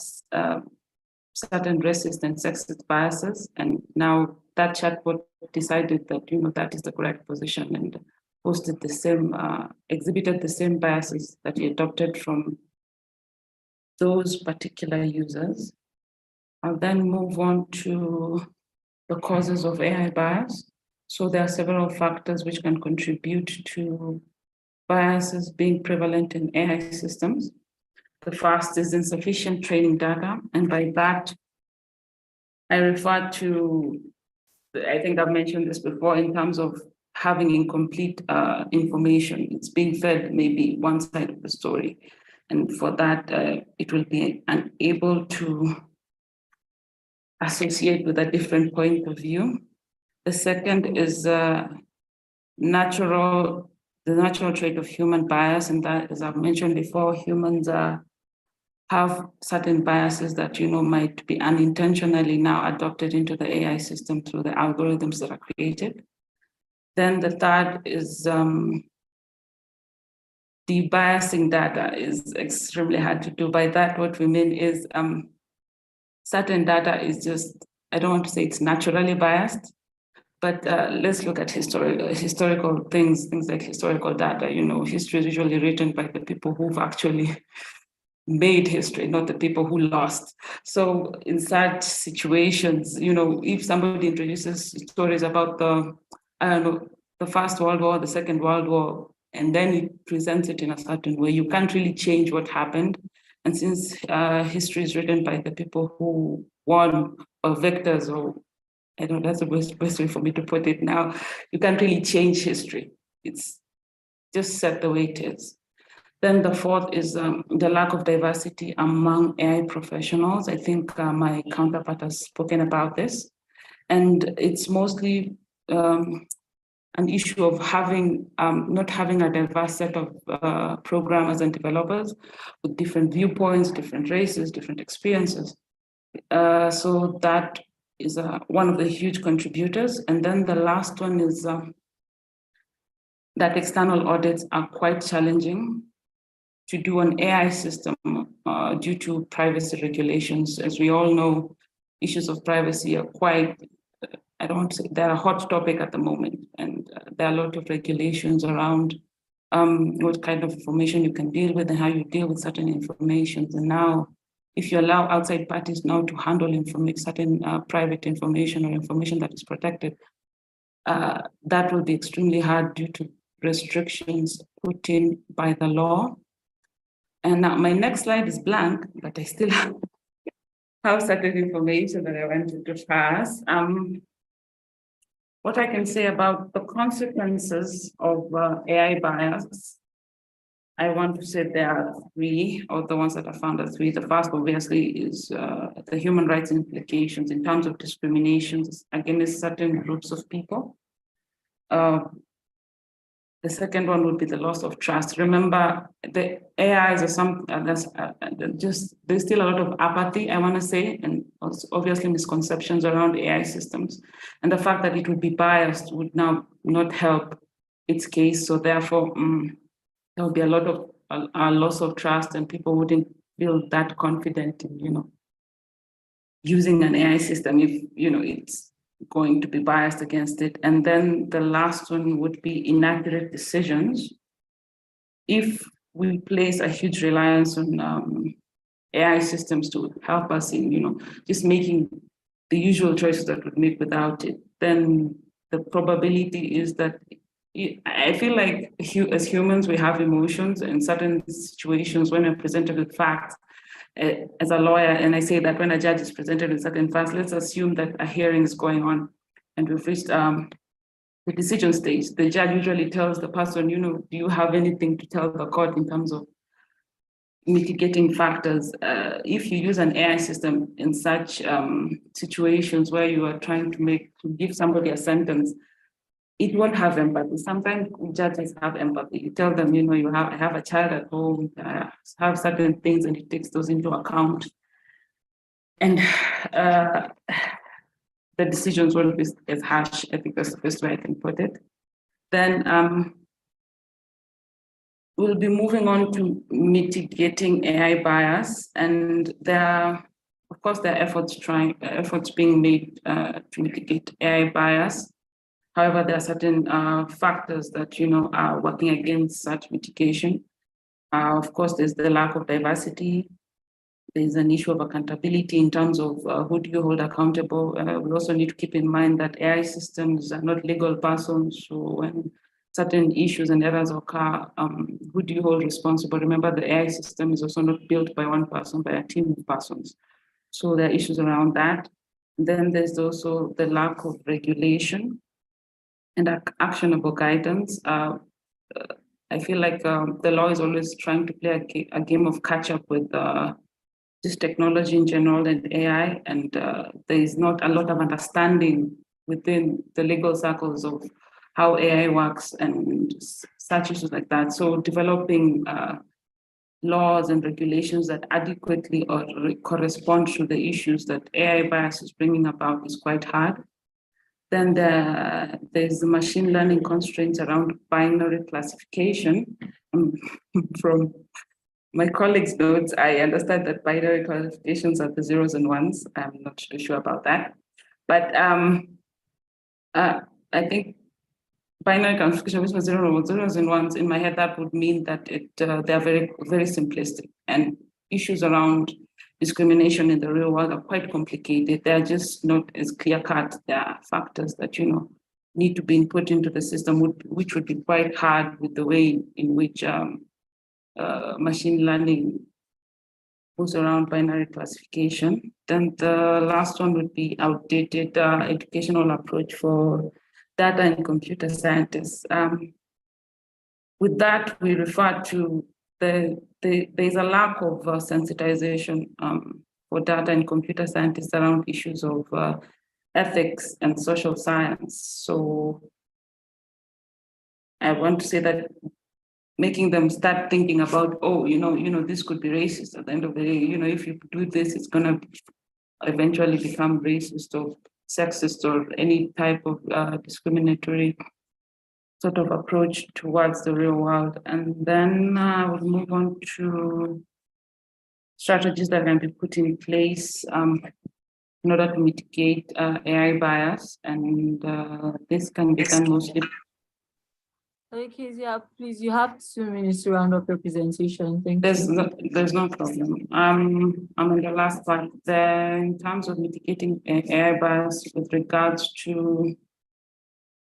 certain racist and sexist biases. And now that chatbot decided that, that is the correct position and posted the same, exhibited the same biases that he adopted from those particular users. I'll then move on to the causes of AI bias. So there are several factors which can contribute to biases being prevalent in AI systems. The first is insufficient training data. And by that, I refer to, I think I've mentioned this before, in terms of having incomplete information. It's being fed maybe one side of the story. And for that, it will be unable to associate with a different point of view. The second is the natural trait of human bias, and that, as I've mentioned before, humans have certain biases that might be unintentionally now adopted into the AI system through the algorithms that are created. Then the third is debiasing data is extremely hard to do. By that, what we mean is certain data is just, I don't want to say it's naturally biased, but let's look at historical things like historical data. History is usually written by the people who've actually made history, not the people who lost. So in such situations, if somebody introduces stories about the First World War, the Second World War, and then it presents it in a certain way, you can't really change what happened. And since history is written by the people who won or victors, or I don't know, that's the best way for me to put it now, you can't really change history. It's just set the way it is. Then the fourth is the lack of diversity among AI professionals. I think my counterpart has spoken about this. And it's mostly an issue of not having a diverse set of programmers and developers with different viewpoints, different races, different experiences. So that is one of the huge contributors. And then the last one is that external audits are quite challenging to do an AI system due to privacy regulations. As we all know, issues of privacy are quite, I don't want to say, they're a hot topic at the moment. And there are a lot of regulations around what kind of information you can deal with and how you deal with certain information. And now, if you allow outside parties now to handle certain private information or information that is protected, that will be extremely hard due to restrictions put in by the law. And now my next slide is blank, but I still have certain information that I wanted to pass. What I can say about the consequences of AI bias, I want to say there are three, or the ones that I found are three. The first, obviously, is the human rights implications in terms of discriminations against certain groups of people. The second one would be the loss of trust. Remember, the AIs are there's still a lot of apathy, I want to say, and also obviously misconceptions around AI systems. And the fact that it would be biased would now not help its case. So therefore, there will be a lot of a loss of trust, and people wouldn't feel that confident in, using an AI system if, it's going to be biased against it. And then the last one would be inaccurate decisions. If we place a huge reliance on AI systems to help us in, just making the usual choices that we make without it, then the probability is that I feel like as humans, we have emotions in certain situations when we're presented with facts. As a lawyer, and I say that when a judge is presented with certain facts, let's assume that a hearing is going on and we've reached the decision stage. The judge usually tells the person, do you have anything to tell the court in terms of mitigating factors? If you use an AI system in such situations where you are trying to give somebody a sentence, it won't have empathy. Sometimes judges have empathy. You tell them, I have a child at home, have certain things, and it takes those into account. And the decisions won't be as harsh. I think that's the best way I can put it. Then we'll be moving on to mitigating AI bias. And of course, there are efforts being made to mitigate AI bias. However, there are certain factors that, are working against such mitigation. Of course, there's the lack of diversity. There's an issue of accountability in terms of who do you hold accountable. We also need to keep in mind that AI systems are not legal persons. So when certain issues and errors occur, who do you hold responsible? Remember, the AI system is also not built by one person, by a team of persons. So there are issues around that. Then there's also the lack of regulation and actionable guidance. I feel like the law is always trying to play a game of catch up with just technology in general and AI, and there is not a lot of understanding within the legal circles of how AI works and such issues like that. So developing laws and regulations that adequately or correspond to the issues that AI bias is bringing about is quite hard. Then there's the machine learning constraints around binary classification. From my colleagues' notes, I understand that binary classifications are the zeros and ones. I'm not too sure about that. But I think binary classification, which was zeros and ones, in my head, that would mean that they're very, very simplistic. And issues around discrimination in the real world are quite complicated. They're just not as clear-cut. There are factors that, need to be input into the system, which would be quite hard with the way in which machine learning goes around binary classification. Then the last one would be outdated educational approach for data and computer scientists. With that, we refer to there's a lack of sensitization for data and computer scientists around issues of ethics and social science. So I want to say that making them start thinking about, this could be racist at the end of the day. If you do this, it's going to eventually become racist or sexist or any type of discriminatory sort of approach towards the real world. And then we'll move on to strategies that can be put in place in order to mitigate AI bias. And this can be done mostly. Okay, yeah, please, you have 2 minutes to round up your presentation. Thank you. There's no problem. I'm on the last part there in terms of mitigating AI bias with regards to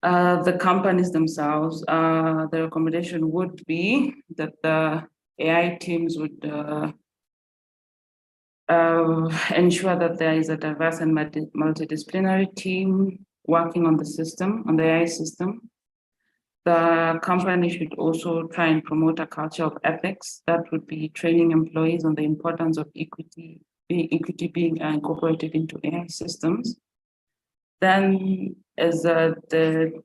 the companies themselves, the recommendation would be that the AI teams would ensure that there is a diverse and multidisciplinary team working on the system, on the AI system. The company should also try and promote a culture of ethics that would be training employees on the importance of equity being incorporated into AI systems. Then, as the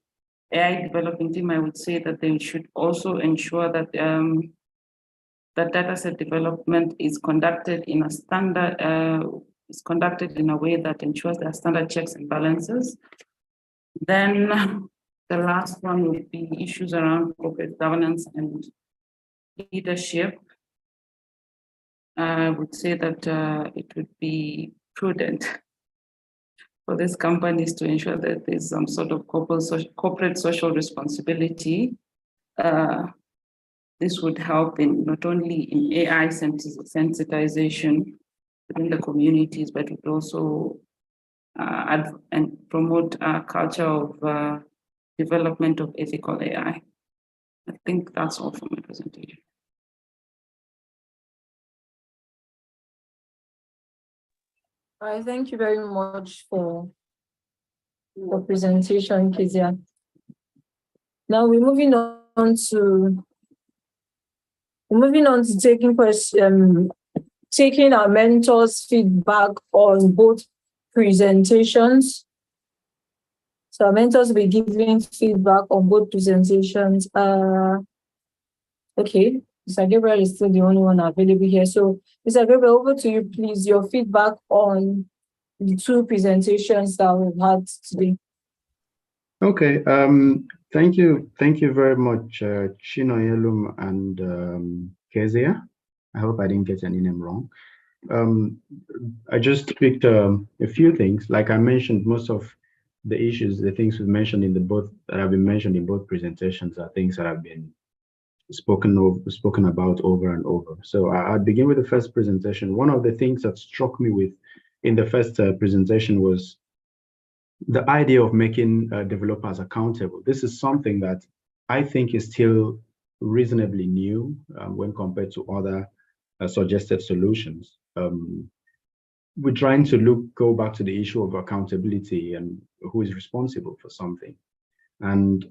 AI developing team, I would say that they should also ensure that that dataset development is conducted in a standard, is conducted in a way that ensures there are standard checks and balances. Then the last one would be issues around corporate governance and leadership. I would say that it would be prudent for these companies to ensure that there's some sort of corporate social responsibility. This would help in not only in AI sensitization within the communities, but it would also and promote a culture of development of ethical AI. I think that's all for my presentation. All right, thank you very much for the presentation, Kezia. Now we're moving on to taking our mentors' feedback on both presentations. So our mentors will be giving feedback on both presentations. Okay, Mr. Gabriel is still the only one available here. So Mr. Gabriel, over to you, please, your feedback on the two presentations that we've had today. Okay, thank you very much, Chinoyelum and Kezia. I hope I didn't get any name wrong. I just picked a few things. Like I mentioned, most of the issues, the things we've mentioned in that have been mentioned in both presentations are things that have been spoken about over and over. So I'll begin with the first presentation. One of the things that struck me in the first presentation was the idea of making developers accountable. This is something that I think is still reasonably new when compared to other suggested solutions. We're trying to go back to the issue of accountability and who is responsible for something. And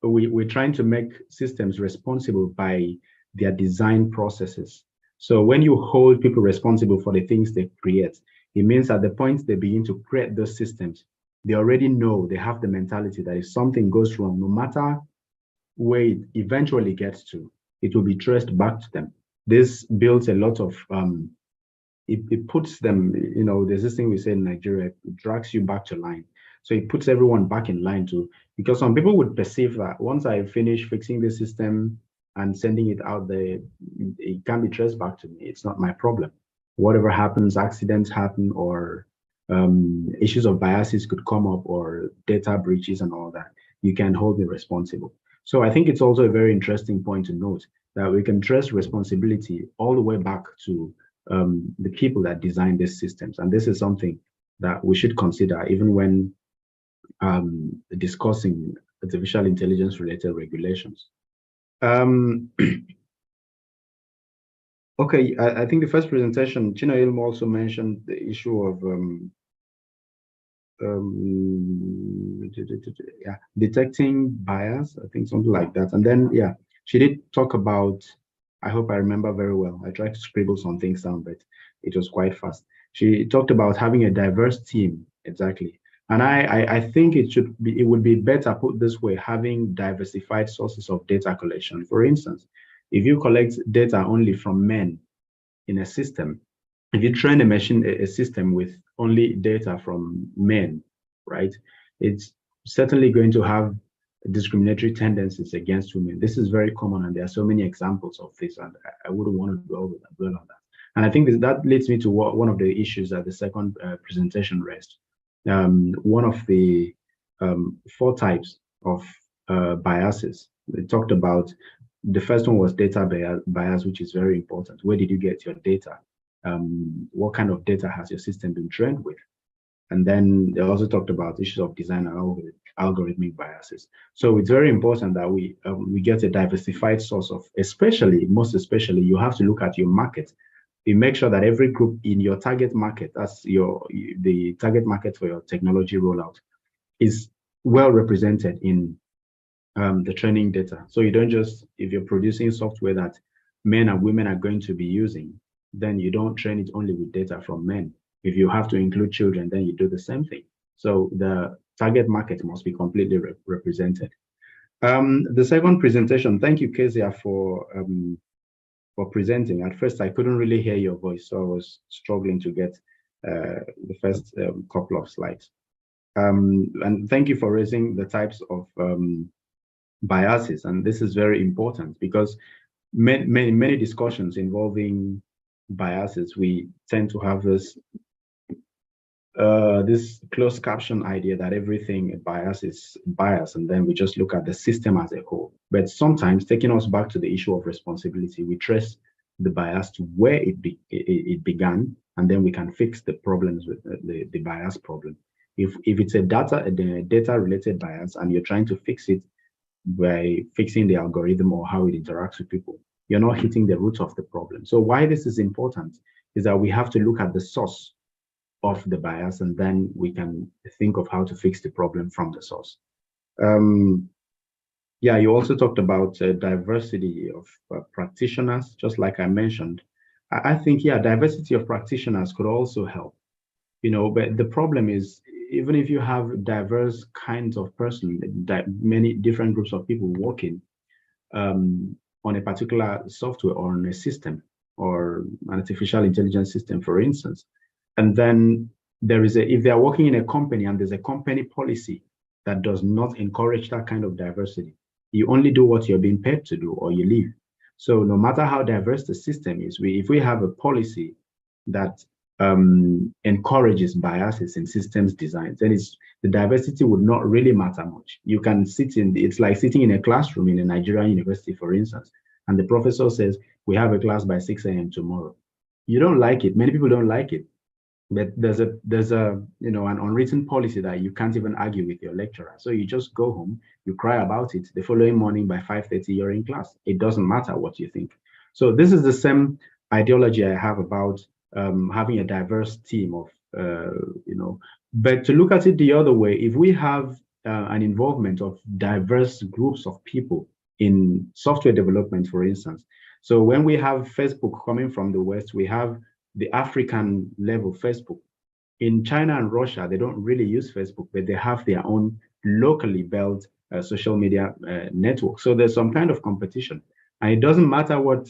we're trying to make systems responsible by their design processes. So when you hold people responsible for the things they create, it means at the point they begin to create those systems, they already know, they have the mentality that if something goes wrong, no matter where it eventually gets to, it will be traced back to them. This builds a lot of, it puts them, there's this thing we say in Nigeria, it drags you back to line. So it puts everyone back in line too, because some people would perceive that once I finish fixing the system and sending it out there, it can be traced back to me. It's not my problem. Whatever happens, accidents happen, or issues of biases could come up, or data breaches and all that. You can hold me responsible. So I think it's also a very interesting point to note that we can trace responsibility all the way back to the people that design these systems. And this is something that we should consider even when discussing artificial intelligence related regulations. Okay, I think the first presentation, Chinoyelum also mentioned the issue of detecting bias, I think something like that. And then, yeah, she did talk about, I hope I remember very well. I tried to scribble some things down, but it was quite fast. She talked about having a diverse team, exactly. And I think it would be better put this way, having diversified sources of data collection. For instance, if you collect data only from men in a system, if you train a system with only data from men, right, it's certainly going to have discriminatory tendencies against women. This is very common, and there are so many examples of this, and I wouldn't want to dwell on that. And I think that leads me to one of the issues that the second presentation raised. One of the 4 types of biases. They talked about, the first one was data bias, which is very important. Where did you get your data? What kind of data has your system been trained with? And then they also talked about issues of design and algorithmic biases. So it's very important that we get a diversified source of, most especially, you have to look at your market. You make sure that every group in your target market, that's the target market for your technology rollout, is well represented in the training data. So you don't just, if you're producing software that men and women are going to be using, then you don't train it only with data from men. If you have to include children, then you do the same thing. So the target market must be completely represented. The second presentation, thank you, Kezia, for presenting. At first, I couldn't really hear your voice, so I was struggling to get the first couple of slides. And thank you for raising the types of biases, and this is very important because many discussions involving biases, we tend to have this closed caption idea that everything bias is bias, and then we just look at the system as a whole. But sometimes, taking us back to the issue of responsibility, we trace the bias to where it began, and then we can fix the problems with the bias problem. If it's a data related bias and you're trying to fix it by fixing the algorithm or how it interacts with people, you're not hitting the root of the problem. So why this is important is that we have to look at the source of the bias, and then we can think of how to fix the problem from the source. Yeah, you also talked about diversity of practitioners, just like I mentioned. I think, yeah, diversity of practitioners could also help, but the problem is, even if you have diverse kinds of person, many different groups of people working on a particular software or on a system or an artificial intelligence system, for instance, and then if they are working in a company and there's a company policy that does not encourage that kind of diversity, you only do what you're being paid to do or you leave. So no matter how diverse the system is, if we have a policy that encourages biases in systems design, then the diversity would not really matter much. You can it's like sitting in a classroom in a Nigerian university, for instance, and the professor says, we have a class by 6 a.m. tomorrow. You don't like it. Many people don't like it. But there's an unwritten policy that you can't even argue with your lecturer. So you just go home, you cry about it. The following morning by 5:30, you're in class. It doesn't matter what you think. So this is the same ideology I have about having a diverse team of, but to look at it the other way, if we have an involvement of diverse groups of people in software development, for instance. So when we have Facebook coming from the West, we have the African level Facebook. In China and Russia, they don't really use Facebook, but they have their own locally built social media network. So there's some kind of competition, and it doesn't matter what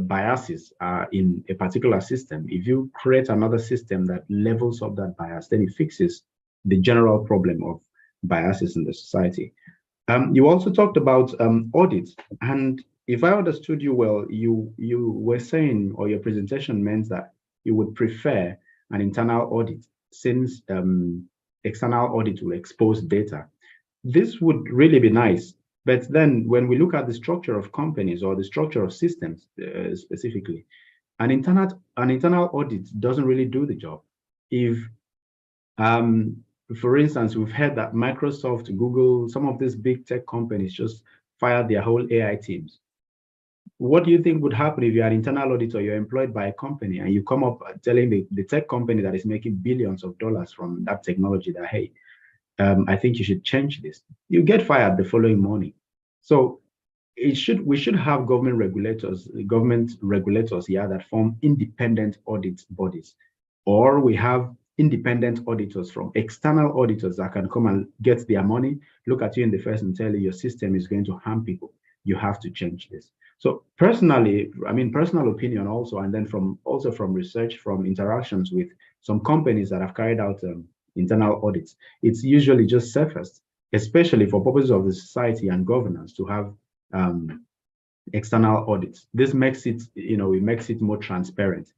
biases are in a particular system. If you create another system that levels up that bias, then it fixes the general problem of biases in the society. You also talked about audits, and if I understood you well, you were saying, or your presentation meant that you would prefer an internal audit, since external audit will expose data. This would really be nice, but then when we look at the structure of companies or the structure of systems specifically, an internal audit doesn't really do the job. If for instance, we've heard that Microsoft, Google, some of these big tech companies just fired their whole AI teams. What do you think would happen if you're an internal auditor, you're employed by a company, and you come up telling the tech company that is making billions of dollars from that technology that, hey, I think you should change this? You get fired the following morning. So we should have government regulators here that form independent audit bodies, or we have independent auditors from external auditors that can come and get their money, look at you in the face and tell you your system is going to harm people. You have to change this. So personally, personal opinion also, and then from research, from interactions with some companies that have carried out internal audits, it's usually just safest, especially for purposes of the society and governance, to have external audits. This makes it, it makes it more transparent,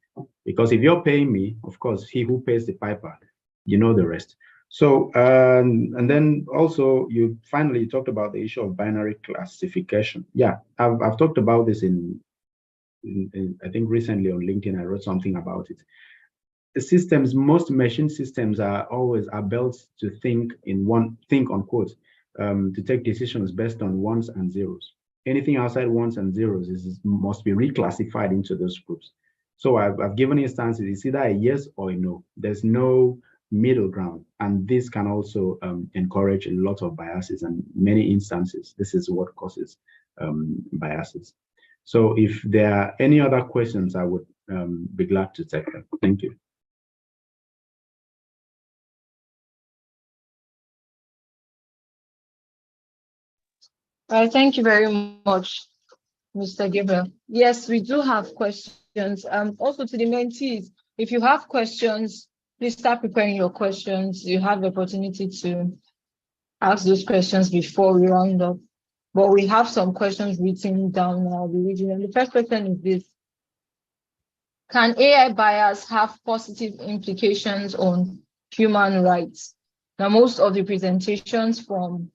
because if you're paying me, of course, he who pays the piper, you know the rest. So, and then also you finally talked about the issue of binary classification. Yeah, I've talked about this in I think recently on LinkedIn, I wrote something about it. systems, most machine systems are built to think on quote, to take decisions based on ones and zeros. Anything outside ones and zeros must be reclassified into those groups. So I've given instances, it's either a yes or a no. There's no middle ground. And this can also encourage a lot of biases, and many instances, this is what causes biases. So if there are any other questions, I would be glad to take them. Thank you. All right, thank you very much, Mr. Gabriel. Yes, we do have questions. Also to the mentees, if you have questions, please start preparing your questions. You have the opportunity to ask those questions before we round up. But we have some questions written down now. I'll be reading them. The first question is this: can AI bias have positive implications on human rights? Now, most of the presentations from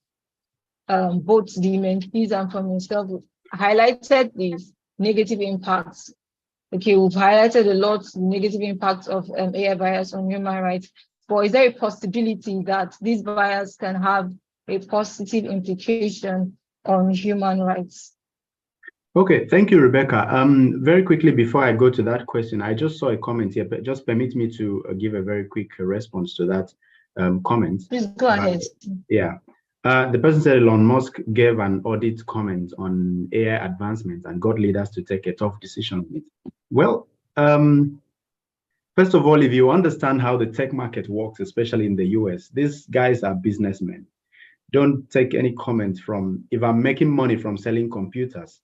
both the mentees and from yourself highlighted these negative impacts. Okay, we've highlighted a lot the negative impacts of AI bias on human rights. But is there a possibility that this bias can have a positive implication on human rights? Okay, thank you, Rebecca. Very quickly before I go to that question, I just saw a comment here, but just permit me to give a very quick response to that comment. Please go ahead. Yeah. The person said Elon Musk gave an audit comment on AI advancement and got leaders to take a tough decision on it. Well, first of all, if you understand how the tech market works, especially in the US, these guys are businessmen. Don't take any comment from, if I'm making money from selling computers,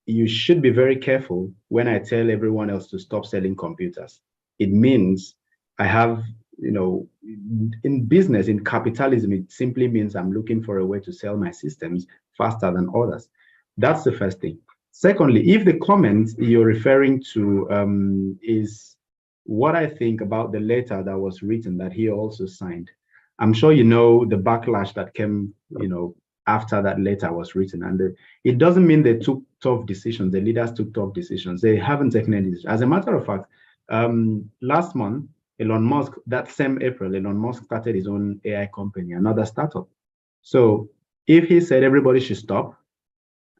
you should be very careful when I tell everyone else to stop selling computers. It means I have, in business, in capitalism, it simply means I'm looking for a way to sell my systems faster than others. That's the first thing. Secondly, if the comment you're referring to is what I think about the letter that was written that he also signed, I'm sure you know the backlash that came, after that letter was written. And it doesn't mean they took tough decisions. The leaders took tough decisions. They haven't taken any decisions. As a matter of fact, last month, Elon Musk, that same April, Elon Musk started his own AI company, another startup. So if he said everybody should stop,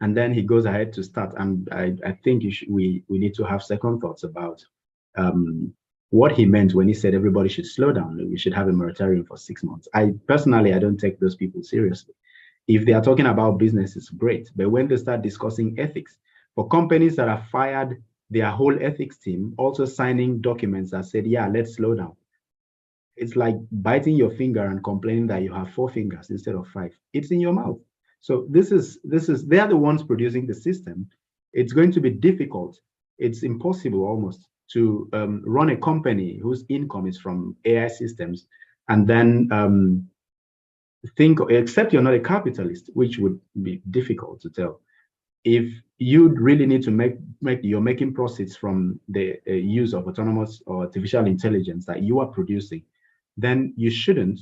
and then he goes ahead to start, and I think we need to have second thoughts about what he meant when he said everybody should slow down. We should have a moratorium for 6 months. I don't take those people seriously. If they are talking about business, it's great. But when they start discussing ethics, for companies that have fired their whole ethics team, also signing documents that said, yeah, let's slow down. It's like biting your finger and complaining that you have 4 fingers instead of 5. It's in your mouth. So they are the ones producing the system. It's going to be difficult. It's impossible almost to run a company whose income is from AI systems and then except you're not a capitalist, which would be difficult to tell. If you really need to you're making profits from the use of autonomous or artificial intelligence that you are producing, then you shouldn't,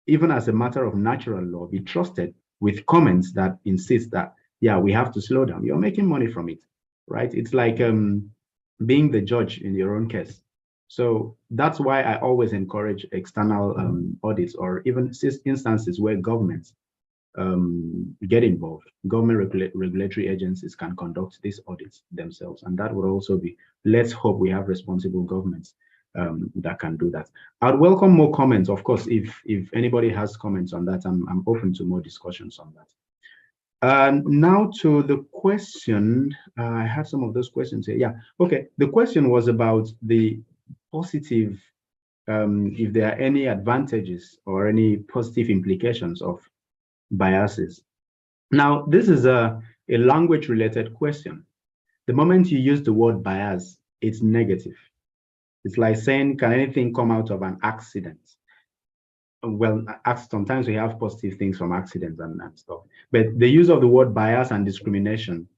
even as a matter of natural law, be trusted with comments that insist that, yeah, we have to slow down. You're making money from it, right? It's like being the judge in your own case. So that's why I always encourage external audits, or even instances where governments get involved. Government regulatory agencies can conduct these audits themselves. And that would also be, let's hope we have responsible governments that can do that. I'd welcome more comments, of course. If anybody has comments on that, I'm open to more discussions on that. Now to the question, I have some of those questions here. Yeah, okay. The question was about the positive, if there are any advantages or any positive implications of biases. Now, this is a language-related question. The moment you use the word bias, it's negative. It's like saying, can anything come out of an accident? Well, sometimes we have positive things from accidents and stuff. But the use of the word bias and discrimination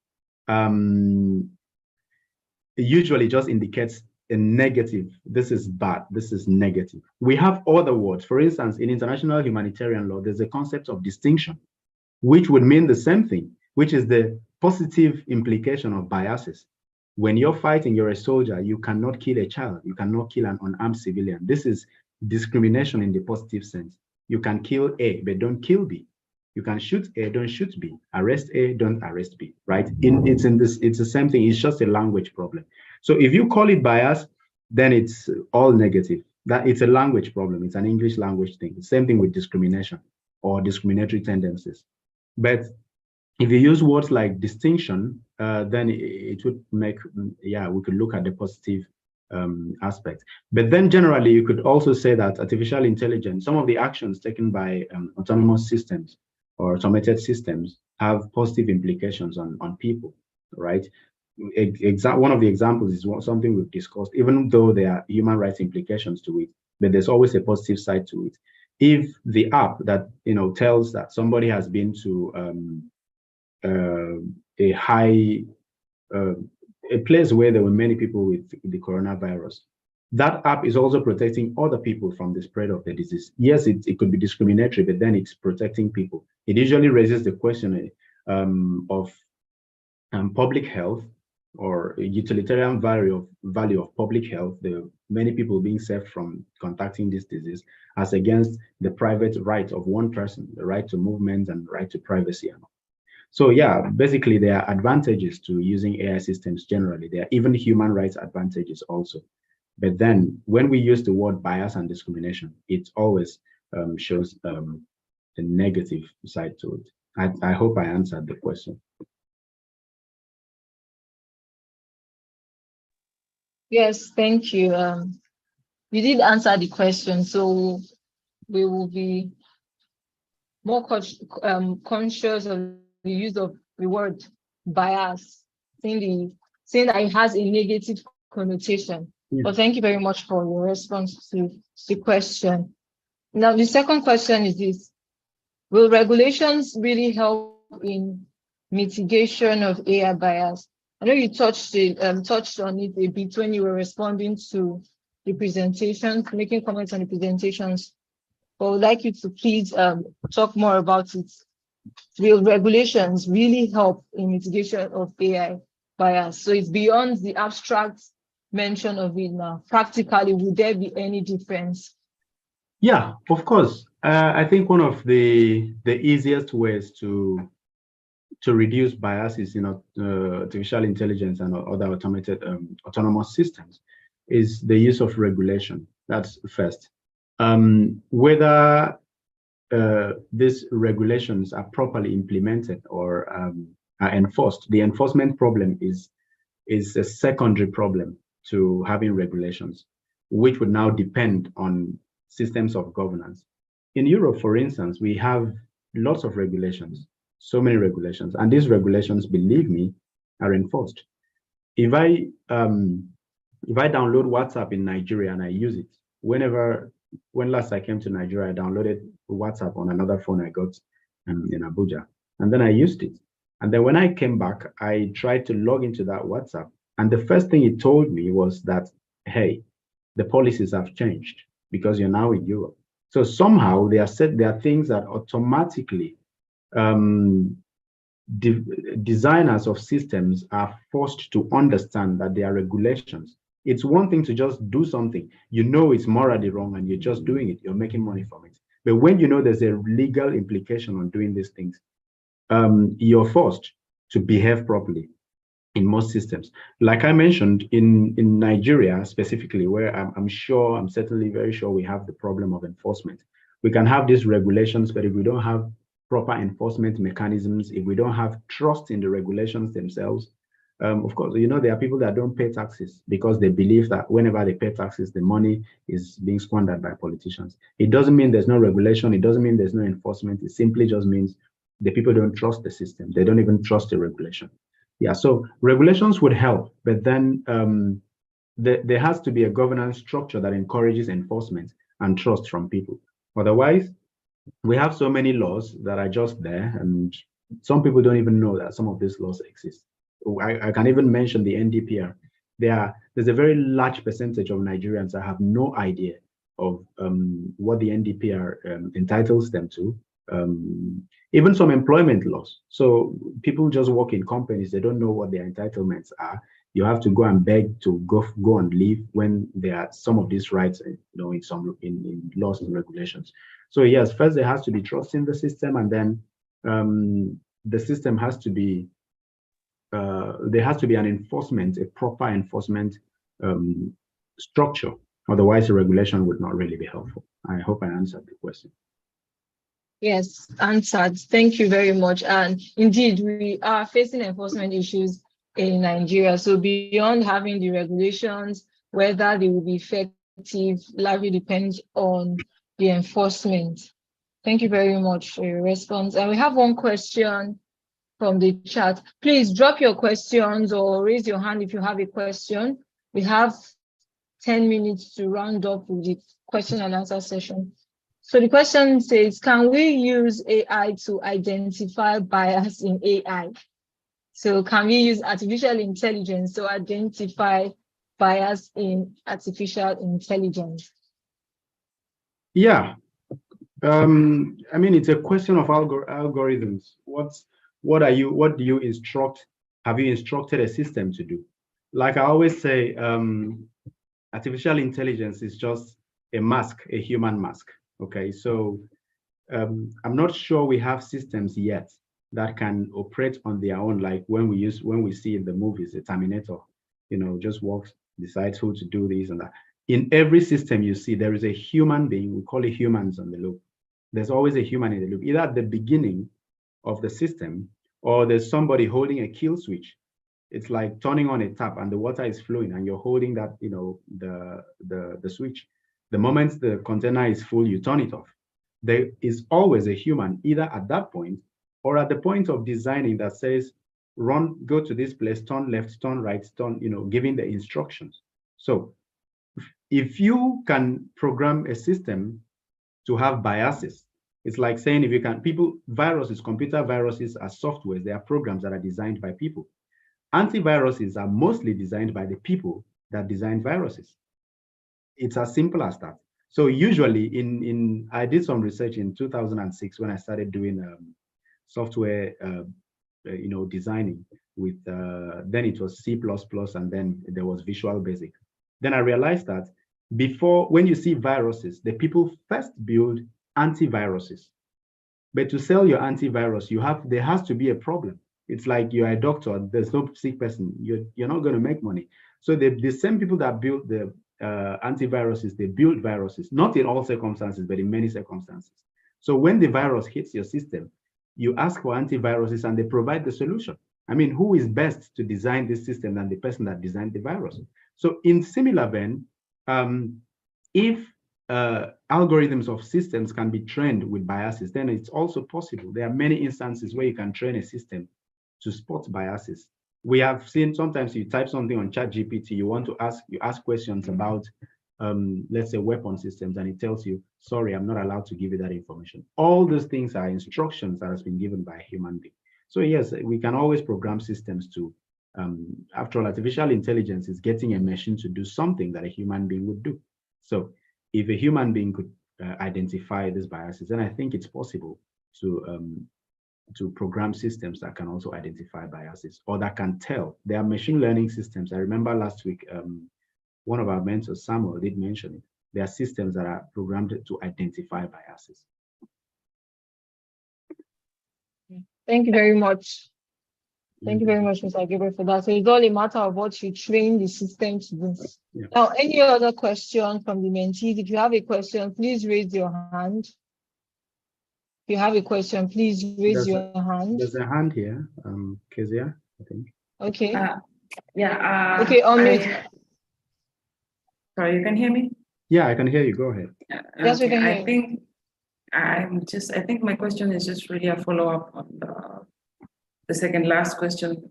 usually just indicates a negative. This is bad. This is negative. We have other words. For instance, in international humanitarian law, there's a concept of distinction, which would mean the same thing, which is the positive implication of biases. When you're fighting, you're a soldier, you cannot kill a child, you cannot kill an unarmed civilian. This is discrimination in the positive sense. You can kill A, but don't kill B. You can shoot A, don't shoot B. Arrest A, don't arrest B, right? It's the same thing, it's just a language problem. So if you call it bias, then it's all negative. That it's a language problem, it's an English language thing. Same thing with discrimination or discriminatory tendencies. But if you use words like distinction, then it would make, yeah, we could look at the positive aspect. But then generally, you could also say that artificial intelligence, some of the actions taken by autonomous systems or automated systems have positive implications on people, right? One of the examples is something we've discussed, even though there are human rights implications to it, but there's always a positive side to it. If the app that, tells that somebody has been to a place where there were many people with the coronavirus, that app is also protecting other people from the spread of the disease. Yes, it could be discriminatory, but then it's protecting people. It usually raises the question of public health or utilitarian value of public health, the many people being saved from contacting this disease, as against the private right of one person, the right to movement and right to privacy. So yeah, basically there are advantages to using AI systems generally. There are even human rights advantages also. But then when we use the word bias and discrimination, it always shows a negative side to it. I hope I answered the question. Yes, thank you. You did answer the question, so we will be more conscious of the use of the word bias, saying that it has a negative connotation. Yeah. But thank you very much for your response to the question. Now, the second question is this: will regulations really help in mitigation of AI bias? I know you touched on it a bit when you were responding to the presentations, making comments on the presentations. But I would like you to please talk more about it. Will regulations really help in mitigation of AI bias? So it's beyond the abstract mention of it now. Practically, would there be any difference? Yeah, of course. I think one of the easiest ways to reduce biases in artificial intelligence and other automated autonomous systems is the use of regulation. That's first. Whether these regulations are properly implemented or are enforced, the enforcement problem is a secondary problem to having regulations, which would now depend on systems of governance. In Europe, for instance, we have lots of regulations, so many regulations, and these regulations, believe me, are enforced. If I download WhatsApp in Nigeria and I use it, when last I came to Nigeria, I downloaded WhatsApp on another phone I got in Abuja, and then I used it. And then when I came back, I tried to log into that WhatsApp, and the first thing it told me was that, hey, the policies have changed because you're now in Europe. So somehow there are things that automatically designers of systems are forced to understand that there are regulations. It's one thing to just do something, it's morally wrong and you're just doing it, you're making money from it. But when there's a legal implication on doing these things, you're forced to behave properly in most systems. Like I mentioned, in Nigeria specifically, where I'm certainly very sure we have the problem of enforcement. We can have these regulations, but if we don't have proper enforcement mechanisms, if we don't have trust in the regulations themselves, of course, there are people that don't pay taxes because they believe that whenever they pay taxes, the money is being squandered by politicians. It doesn't mean there's no regulation. It doesn't mean there's no enforcement. It simply just means the people don't trust the system. They don't even trust the regulation. Yeah, so regulations would help, but then there has to be a governance structure that encourages enforcement and trust from people. Otherwise, we have so many laws that are just there, and some people don't even know that some of these laws exist. I can even mention the NDPR. There's a very large percentage of Nigerians that have no idea of what the NDPR entitles them to. Even some employment laws. So people just work in companies, they don't know what their entitlements are. you have to go and beg to go and leave when there are some of these rights, in some in laws and regulations. So yes, first there has to be trust in the system, and then the system has to be there has to be an enforcement, a proper enforcement structure. Otherwise, the regulation would not really be helpful. I hope I answered the question. Yes, answered. Thank you very much. And indeed, we are facing enforcement issues in Nigeria. So beyond having the regulations, whether they will be effective largely depends on the enforcement. Thank you very much for your response. And we have one question from the chat. Please drop your questions or raise your hand if you have a question. We have 10 minutes to round up with the question and answer session. So the question says, can we use AI to identify bias in AI? So can we use artificial intelligence to identify bias in artificial intelligence? Yeah. I mean, it's a question of algorithms. What do you instruct? Have you instructed a system to do? Like I always say, artificial intelligence is just a mask, a human mask. Okay, so I'm not sure we have systems yet that can operate on their own, like when we see in the movies, the Terminator, just walks, decides who to do this and that. In every system you see, there is a human being. We call it humans on the loop. There's always a human in the loop, either at the beginning of the system or there's somebody holding a kill switch. It's like turning on a tap and the water is flowing and you're holding that, the switch. The moment the container is full, you turn it off. There is always a human, either at that point or at the point of designing that says, go to this place, turn left, turn right, turn, giving the instructions. So if you can program a system to have biases, it's like saying if you can, viruses, computer viruses are softwares, they are programs that are designed by people. Antiviruses are mostly designed by the people that design viruses. It's as simple as that. So usually I did some research in 2006 when I started doing software, designing with, then it was C++ and then there was Visual Basic. Then I realized that when you see viruses, the people first build antiviruses. But to sell your antivirus, there has to be a problem. It's like you're a doctor, there's no sick person, you're not going to make money. So the same people that build the antiviruses, they build viruses, not in all circumstances, but in many circumstances. So when the virus hits your system, you ask for antiviruses and they provide the solution. I mean, who is best to design this system than the person that designed the virus? So in similar vein, if algorithms of systems can be trained with biases, then it's also possible. There are many instances where you can train a system to spot biases. We have seen sometimes you type something on ChatGPT, you ask questions about, let's say, weapon systems, and it tells you, sorry, I'm not allowed to give you that information. All those things are instructions that has been given by a human being. So yes, we can always program systems to, after all, artificial intelligence is getting a machine to do something that a human being would do. So if a human being could identify these biases, then I think it's possible to program systems that can also identify biases or that can tell. There are machine learning systems. I remember last week, one of our mentors, Samuel, did mention it. There are systems that are programmed to identify biases. Thank you very much. Thank you very much, Mr. Gabriel, for that. So it's all a matter of what you train the system to do. Yeah. Now, any other question from the mentees? If you have a question, please raise your hand. If you have a question, please raise your hand. There's a hand here, Kezia, I think. Okay. Okay, sorry, you can hear me? Yeah, I can hear you. Go ahead. Yes, we can hear you. I think my question is just really a follow-up on the second last question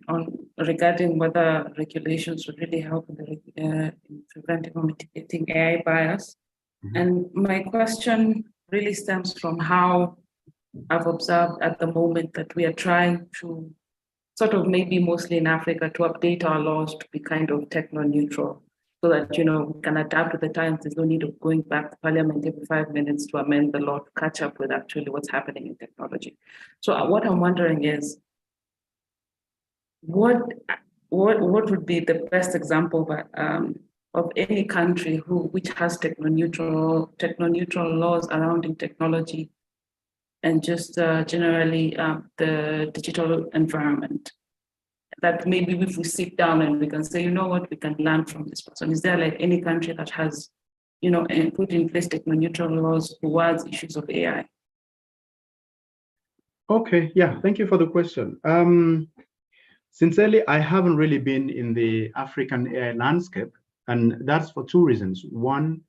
regarding whether regulations would really help in preventing or mitigating AI bias. Mm-hmm. And my question really stems from how I've observed at the moment that we are trying to sort of, maybe mostly in Africa, to update our laws to be kind of techno-neutral, so that, we can adapt to the times. There's no need of going back to Parliament every 5 minutes to amend the law to catch up with actually what's happening in technology. So what I'm wondering is, what would be the best example of any country which has techno-neutral laws surrounding technology and just generally the digital environment? That maybe if we sit down and we can say, you know what, we can learn from this person. Is there like any country that has, put in place techno-neutral laws towards issues of AI? Okay, yeah, thank you for the question. Sincerely, I haven't really been in the African AI landscape, and that's for two reasons. One,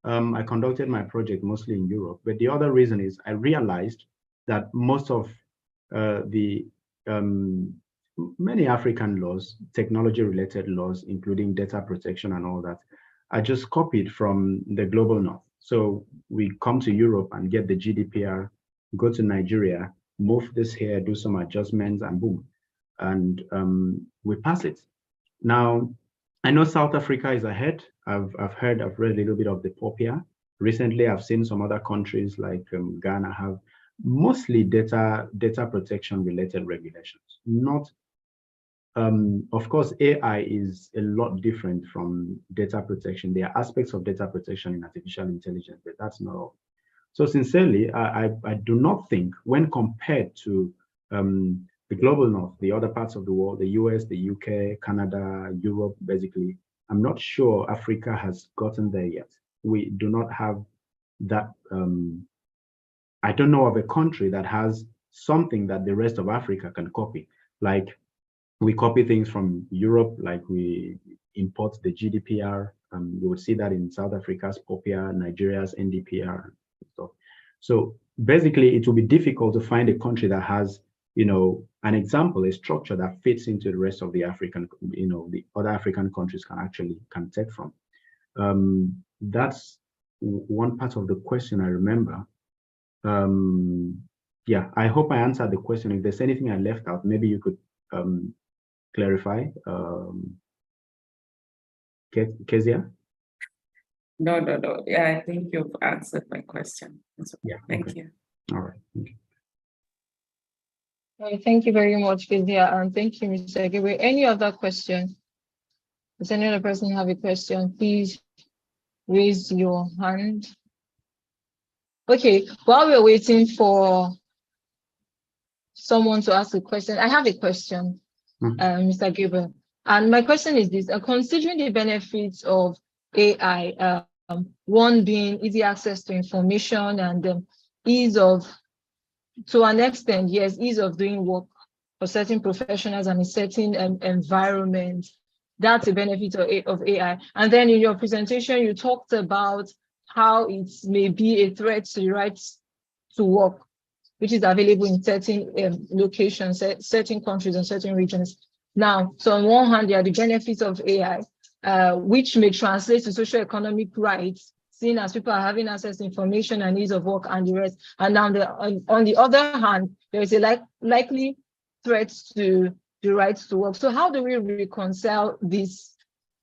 I conducted my project mostly in Europe, but the other reason is I realized that most of many African laws, technology-related laws, including data protection and all that, are just copied from the global north. So we come to Europe and get the GDPR, go to Nigeria, move this here, do some adjustments, and boom, and we pass it. Now, I know South Africa is ahead. I've read a little bit of the POPIA. Recently, I've seen some other countries like Ghana have mostly data protection related regulations. Not, of course, AI is a lot different from data protection. There are aspects of data protection in artificial intelligence, but that's not all. So sincerely, I do not think, when compared to the global north, the other parts of the world, the US, the UK, Canada, Europe, basically, I'm not sure Africa has gotten there yet. We do not have that. I don't know of a country that has something that the rest of Africa can copy. Like we copy things from Europe, like we import the GDPR. You would see that in South Africa's POPIA, Nigeria's NDPR. Stuff. So basically, it will be difficult to find a country that has, an example, a structure that fits into the rest of the African, the other African countries can take from. That's one part of the question I remember. Yeah, I hope I answered the question. If there's anything I left out, maybe you could clarify. Kezia? No. Yeah, I think you've answered my question. Yeah. Thank you. All right. Thank you. Thank you very much, Kezia, and thank you, Mr. Gabriel. Any other question? Does any other person have a question? Please raise your hand. Okay, while we're waiting for someone to ask a question, I have a question, Mr. Gabriel. And my question is this: considering the benefits of AI, one being easy access to information and ease of, to an extent, yes, ease of doing work for certain professionals and a certain environment, that's a benefit of AI. And then in your presentation, you talked about how it may be a threat to the right to work, which is available in certain locations, certain countries and certain regions. Now, so on one hand, there are the benefits of AI, which may translate to socio-economic rights, seeing as people are having access to information and ease of work and the rest. And now on the other hand, there is a likely threat to the rights to work. So how do we reconcile this,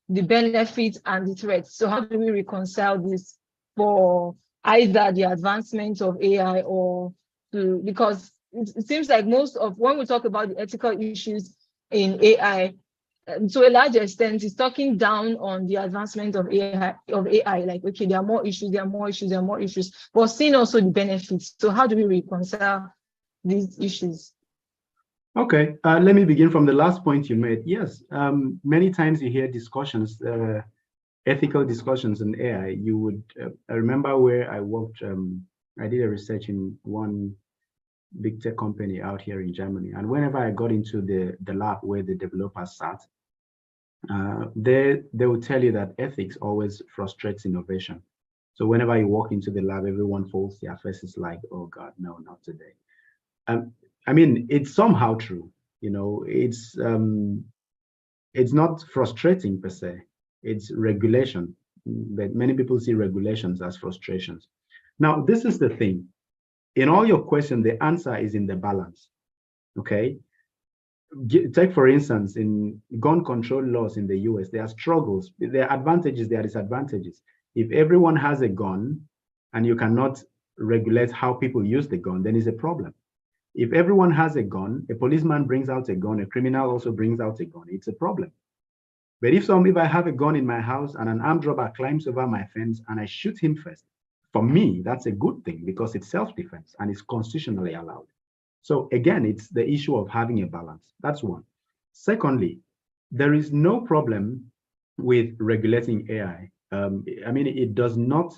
the benefits and the threats? So how do we reconcile this for either the advancement of AI or because it seems like most of, when we talk about the ethical issues in AI, to a large extent, it's talking down on the advancement of AI. Like, okay, there are more issues, but seeing also the benefits. So how do we reconcile these issues? Okay, let me begin from the last point you made. Yes, many times you hear discussions, ethical discussions in AI. You would, I remember where I worked, I did a research in one big tech company out here in Germany. And whenever I got into the lab where the developers sat, they will tell you that ethics always frustrates innovation. So whenever you walk into the lab, everyone folds their faces like, oh God, no, not today. I mean, it's somehow true, it's not frustrating per se, it's regulation. But many people see regulations as frustrations. Now, this is the thing. In all your questions, the answer is in the balance, okay? Take, for instance, in gun control laws in the US, there are struggles, there are advantages, there are disadvantages. If everyone has a gun and you cannot regulate how people use the gun, then it's a problem. If everyone has a gun, a policeman brings out a gun, a criminal also brings out a gun, it's a problem. But if I have a gun in my house and an armed robber climbs over my fence and I shoot him first, for me, that's a good thing because it's self-defense and it's constitutionally allowed. So again, it's the issue of having a balance. That's one. Secondly, there is no problem with regulating AI. I mean, it does not,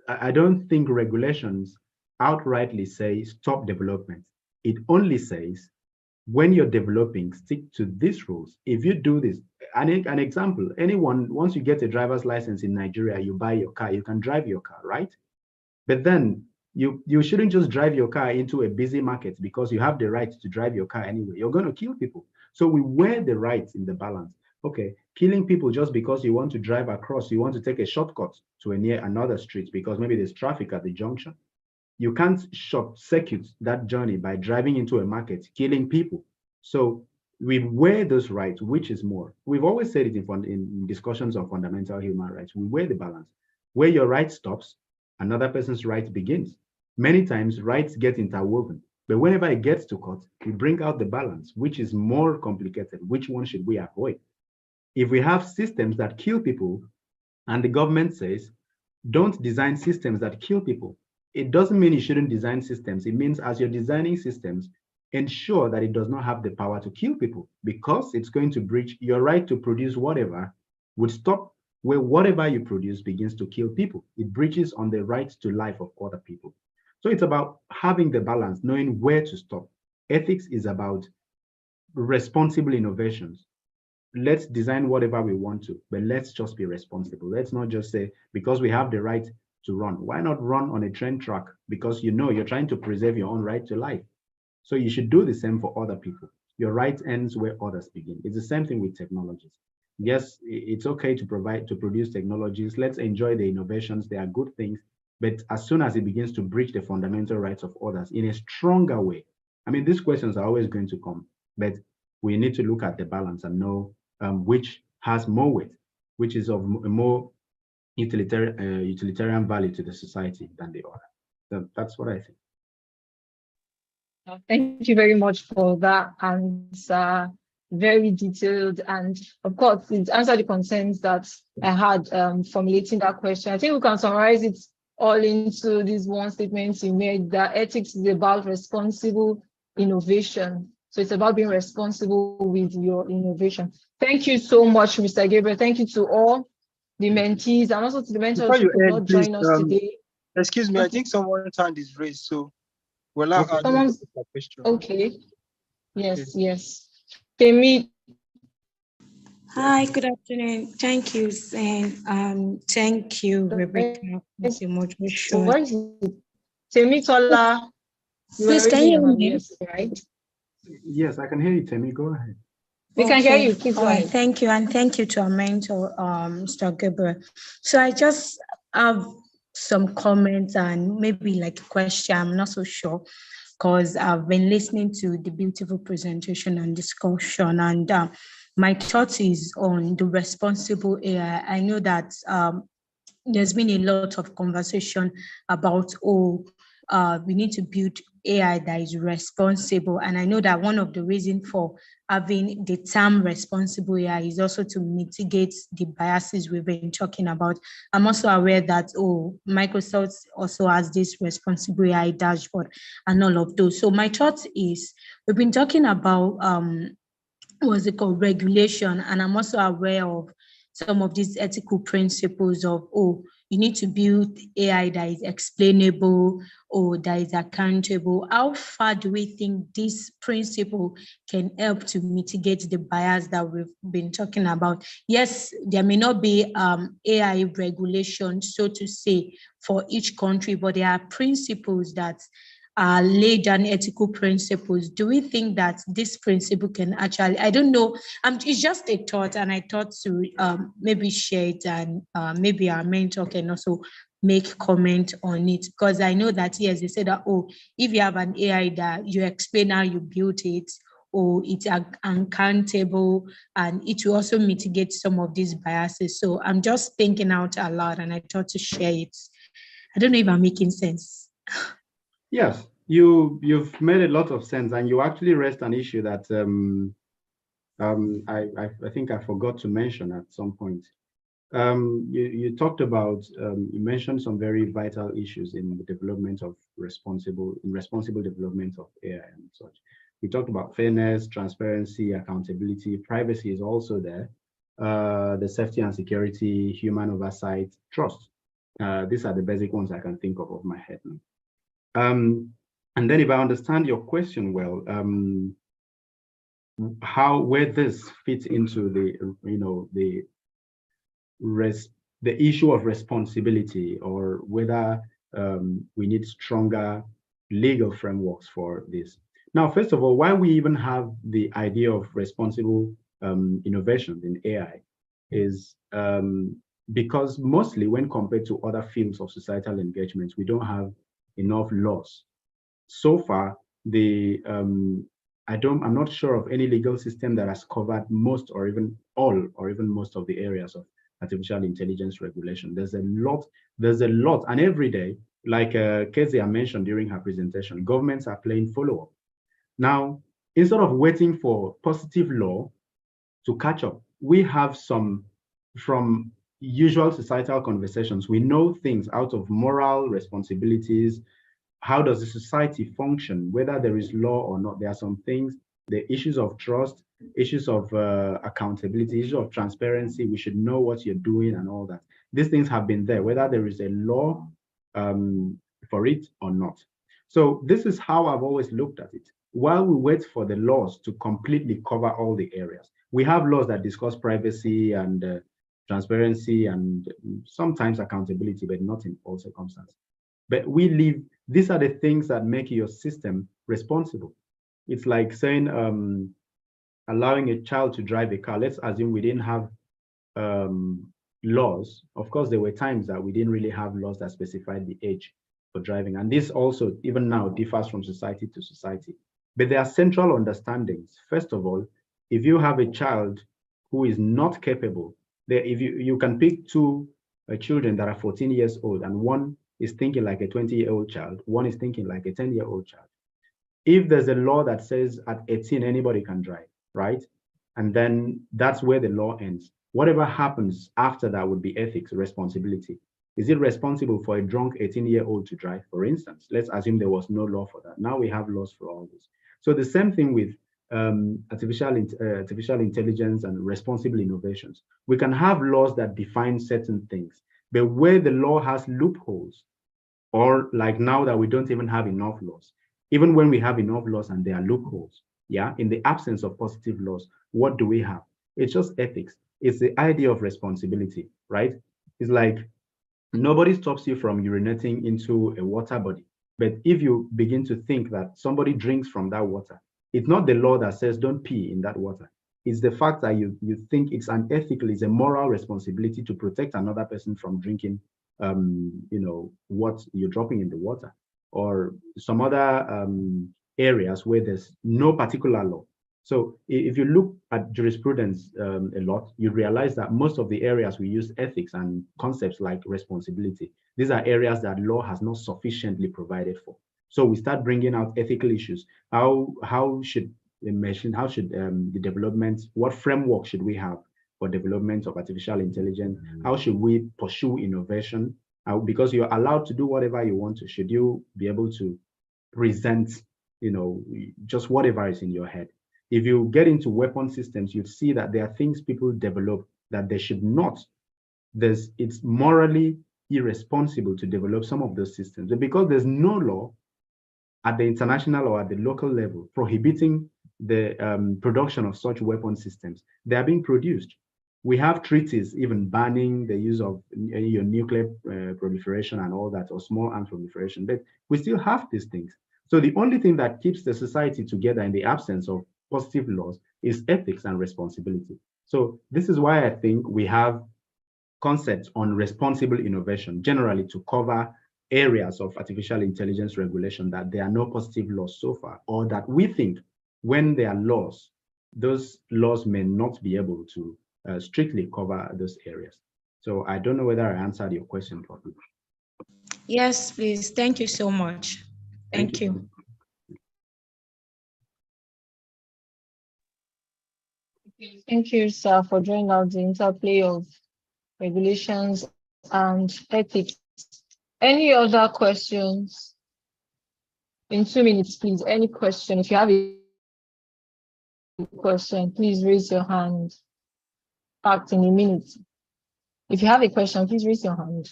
I don't think regulations outrightly say stop development. It only says when you're developing, stick to these rules. If you do this, an example, anyone, once you get a driver's license in Nigeria, you buy your car, you can drive your car, right? But then you shouldn't just drive your car into a busy market because you have the right to drive your car anyway. You're going to kill people. So we weigh the rights in the balance. Okay, killing people just because you want to drive across, you want to take a shortcut to another street because maybe there's traffic at the junction. You can't short circuit that journey by driving into a market, killing people. So we weigh those rights, which is more. We've always said it in discussions on fundamental human rights. We weigh the balance. Where your right stops, another person's right begins. Many times rights get interwoven, but whenever it gets to court, we bring out the balance, which is more complicated. Which one should we avoid? If we have systems that kill people and the government says, don't design systems that kill people, it doesn't mean you shouldn't design systems. It means as you're designing systems, ensure that it does not have the power to kill people because it's going to breach your right to produce whatever would stop where whatever you produce begins to kill people. It breaches on the right to life of other people. So it's about having the balance, knowing where to stop. Ethics is about responsible innovations. Let's design whatever we want to, but let's just be responsible. Let's not just say, because we have the right to run, why not run on a train track? Because you know you're trying to preserve your own right to life. So you should do the same for other people. Your right ends where others begin. It's the same thing with technologies. Yes, it's okay to produce technologies. Let's enjoy the innovations. They are good things. But as soon as it begins to breach the fundamental rights of others in a stronger way, I mean, these questions are always going to come, but we need to look at the balance and know which has more weight, which is of a more utilitarian value to the society than the other. So that's what I think. Thank you very much for that answer. Very detailed, and of course, it answered the concerns that I had formulating that question. I think we can summarize it all into this one statement you made, that ethics is about responsible innovation. So it's about being responsible with your innovation. Thank you so much, Mr. Gabriel. Thank you to all the mentees and also to the mentors who could not join us today. Excuse me, I think someone's hand is raised, so we'll allow a question. Okay. Yes, yes. Temi. Hi, good afternoon. Thank you, Zane. Thank you, Rebecca, for the moderation. Where is it? Temi Tola. Please, can you hear me? Right? Yes, I can hear you, Temi. Go ahead. We can hear you. Please go ahead. Thank you, and thank you to our mentor, Mr. Gabriel. So I just have some comments and maybe like a question. I'm not so sure, because I've been listening to the beautiful presentation and discussion, and my thought is on the responsible AI. I know that there's been a lot of conversation about, we need to build AI that is responsible. And I know that one of the reasons for having the term responsible AI is also to mitigate the biases we've been talking about. I'm also aware that, Microsoft also has this responsible AI dashboard and all of those. So my thought is, we've been talking about, what's it called, regulation. And I'm also aware of some of these ethical principles of, you need to build AI that is explainable or that is accountable. How far do we think this principle can help to mitigate the bias that we've been talking about? Yes, there may not be AI regulation, so to say, for each country, but there are principles that are laid down, ethical principles. Do we think that this principle can actually, I don't know, it's just a thought, and I thought to maybe share it, and maybe our mentor can also make comment on it, because I know that, yes, they say that, if you have an AI that you explain how you built it, or it's uncountable, and it will also mitigate some of these biases. So I'm just thinking out aloud, and I thought to share it. I don't know if I'm making sense. Yes, You've made a lot of sense, and you actually raised an issue that I think I forgot to mention at some point. You talked about, you mentioned some very vital issues in the development of responsible development of AI and such. We talked about fairness, transparency, accountability. Privacy is also there. The safety and security, human oversight, trust. These are the basic ones I can think of my head now. And then if I understand your question well, where this fits into the issue of responsibility, or whether we need stronger legal frameworks for this. Now, first of all, why we even have the idea of responsible innovations in AI is because mostly when compared to other fields of societal engagement, we don't have enough laws. So far, I'm not sure of any legal system that has covered most or even all or even most of the areas of artificial intelligence regulation. There's a lot, and every day, like Kezia mentioned during her presentation, governments are playing follow-up. Now, instead of waiting for positive law to catch up, we have some, from usual societal conversations, we know things out of moral responsibilities. How does the society function, whether there is law or not? There are some things, the issues of trust, issues of accountability, issues of transparency. We should know what you're doing and all that. These things have been there, whether there is a law for it or not. So this is how I've always looked at it. While we wait for the laws to completely cover all the areas, we have laws that discuss privacy and transparency and sometimes accountability, but not in all circumstances. But these are the things that make your system responsible. It's like saying, allowing a child to drive a car. Let's assume we didn't have laws. Of course, there were times that we didn't really have laws that specified the age for driving. And this also, even now, differs from society to society. But there are central understandings. First of all, if you have a child who is not capable, if you can pick two children that are 14 years old, and one is thinking like a 20-year-old child, one is thinking like a 10-year-old child. If there's a law that says at 18, anybody can drive, right? And then that's where the law ends. Whatever happens after that would be ethics, responsibility. Is it responsible for a drunk 18-year-old to drive, for instance? Let's assume there was no law for that. Now we have laws for all this. So the same thing with artificial intelligence and responsible innovations. We can have laws that define certain things, but where the law has loopholes, or like now that we don't even have enough laws, even when we have enough laws and there are loopholes, yeah, in the absence of positive laws, what do we have? It's just ethics. It's the idea of responsibility, right? It's like nobody stops you from urinating into a water body. But if you begin to think that somebody drinks from that water, it's not the law that says don't pee in that water. It's the fact that you think it's unethical, it's a moral responsibility to protect another person from drinking, what you're dropping in the water, or some other areas where there's no particular law. So if you look at jurisprudence a lot, you realize that most of the areas we use ethics and concepts like responsibility, these are areas that law has not sufficiently provided for. So we start bringing out ethical issues. How should the development, what framework should we have for development of artificial intelligence? How should we pursue innovation? Because you're allowed to do whatever you want to. Should you be able to present, just whatever is in your head? If you get into weapon systems, you'd see that there are things people develop that they should not. It's morally irresponsible to develop some of those systems. And because there's no law at the international or at the local level prohibiting the production of such weapon systems, they are being produced. We have treaties even banning the use of your nuclear proliferation and all that, or small arms proliferation, but we still have these things. So the only thing that keeps the society together in the absence of positive laws is ethics and responsibility. So this is why I think we have concepts on responsible innovation generally to cover areas of artificial intelligence regulation that there are no positive laws so far, or that we think when there are laws, those laws may not be able to strictly cover those areas. So I don't know whether I answered your question properly. Yes, please. Thank you so much. Thank you. Thank you, sir, for drawing out the interplay of regulations and ethics. Any other questions? In 2 minutes, please. Any question? If you have a question, please raise your hand. Fact in a minute. If you have a question, please raise your hand.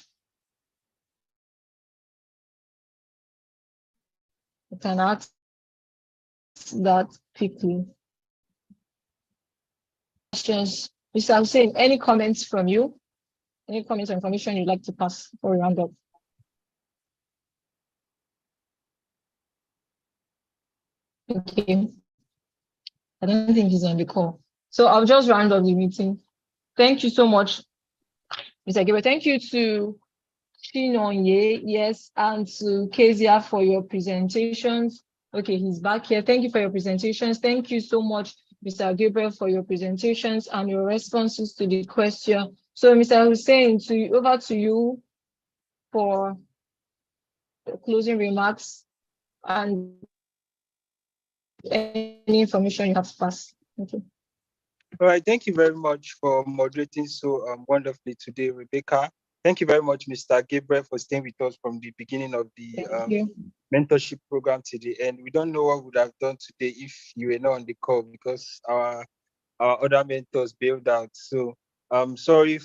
You can ask that quickly. Questions? Mr. Hussein, any comments from you? Any comments or information you'd like to pass before we round up? Okay. I don't think he's on the call. So I'll just round up the meeting. Thank you so much, Mr. Gabriel. Thank you to Chinonye, yes, and to Kezia for your presentations. Okay, he's back here. Thank you for your presentations. Thank you so much, Mr. Gabriel, for your presentations and your responses to the question. So, Mr. Hussein, over to you for closing remarks and any information you have to pass. Thank you. All right, thank you very much for moderating so wonderfully today, Rebecca. Thank you very much, Mr. Gabriel, for staying with us from the beginning of the mentorship program to the end. We don't know what we would have done today if you were not on the call because our other mentors bailed out. So I'm sorry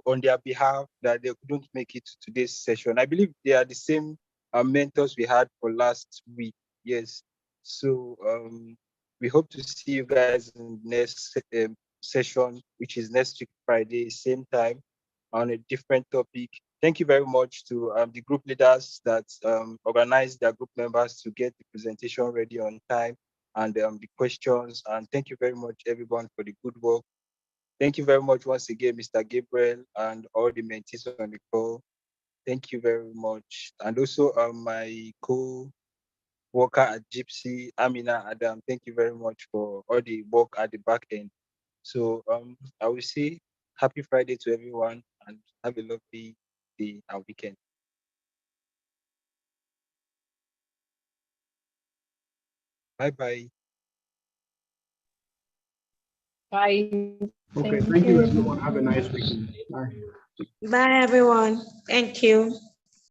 on their behalf that they couldn't make it to today's session. I believe they are the same mentors we had for last week. Yes. So we hope to see you guys in the next session, which is next week, Friday, same time, on a different topic. Thank you very much to the group leaders that organized their group members to get the presentation ready on time and the questions. And thank you very much, everyone, for the good work. Thank you very much once again, Mr. Gabriel, and all the mentees on the call. Thank you very much. And also my co-worker at JIIPC, Amina Adam, thank you very much for all the work at the back end. So I will say happy Friday to everyone and have a lovely day and weekend. Bye-bye. Bye. Okay, thank you everyone. Have a nice weekend. Bye. Bye, everyone. Thank you.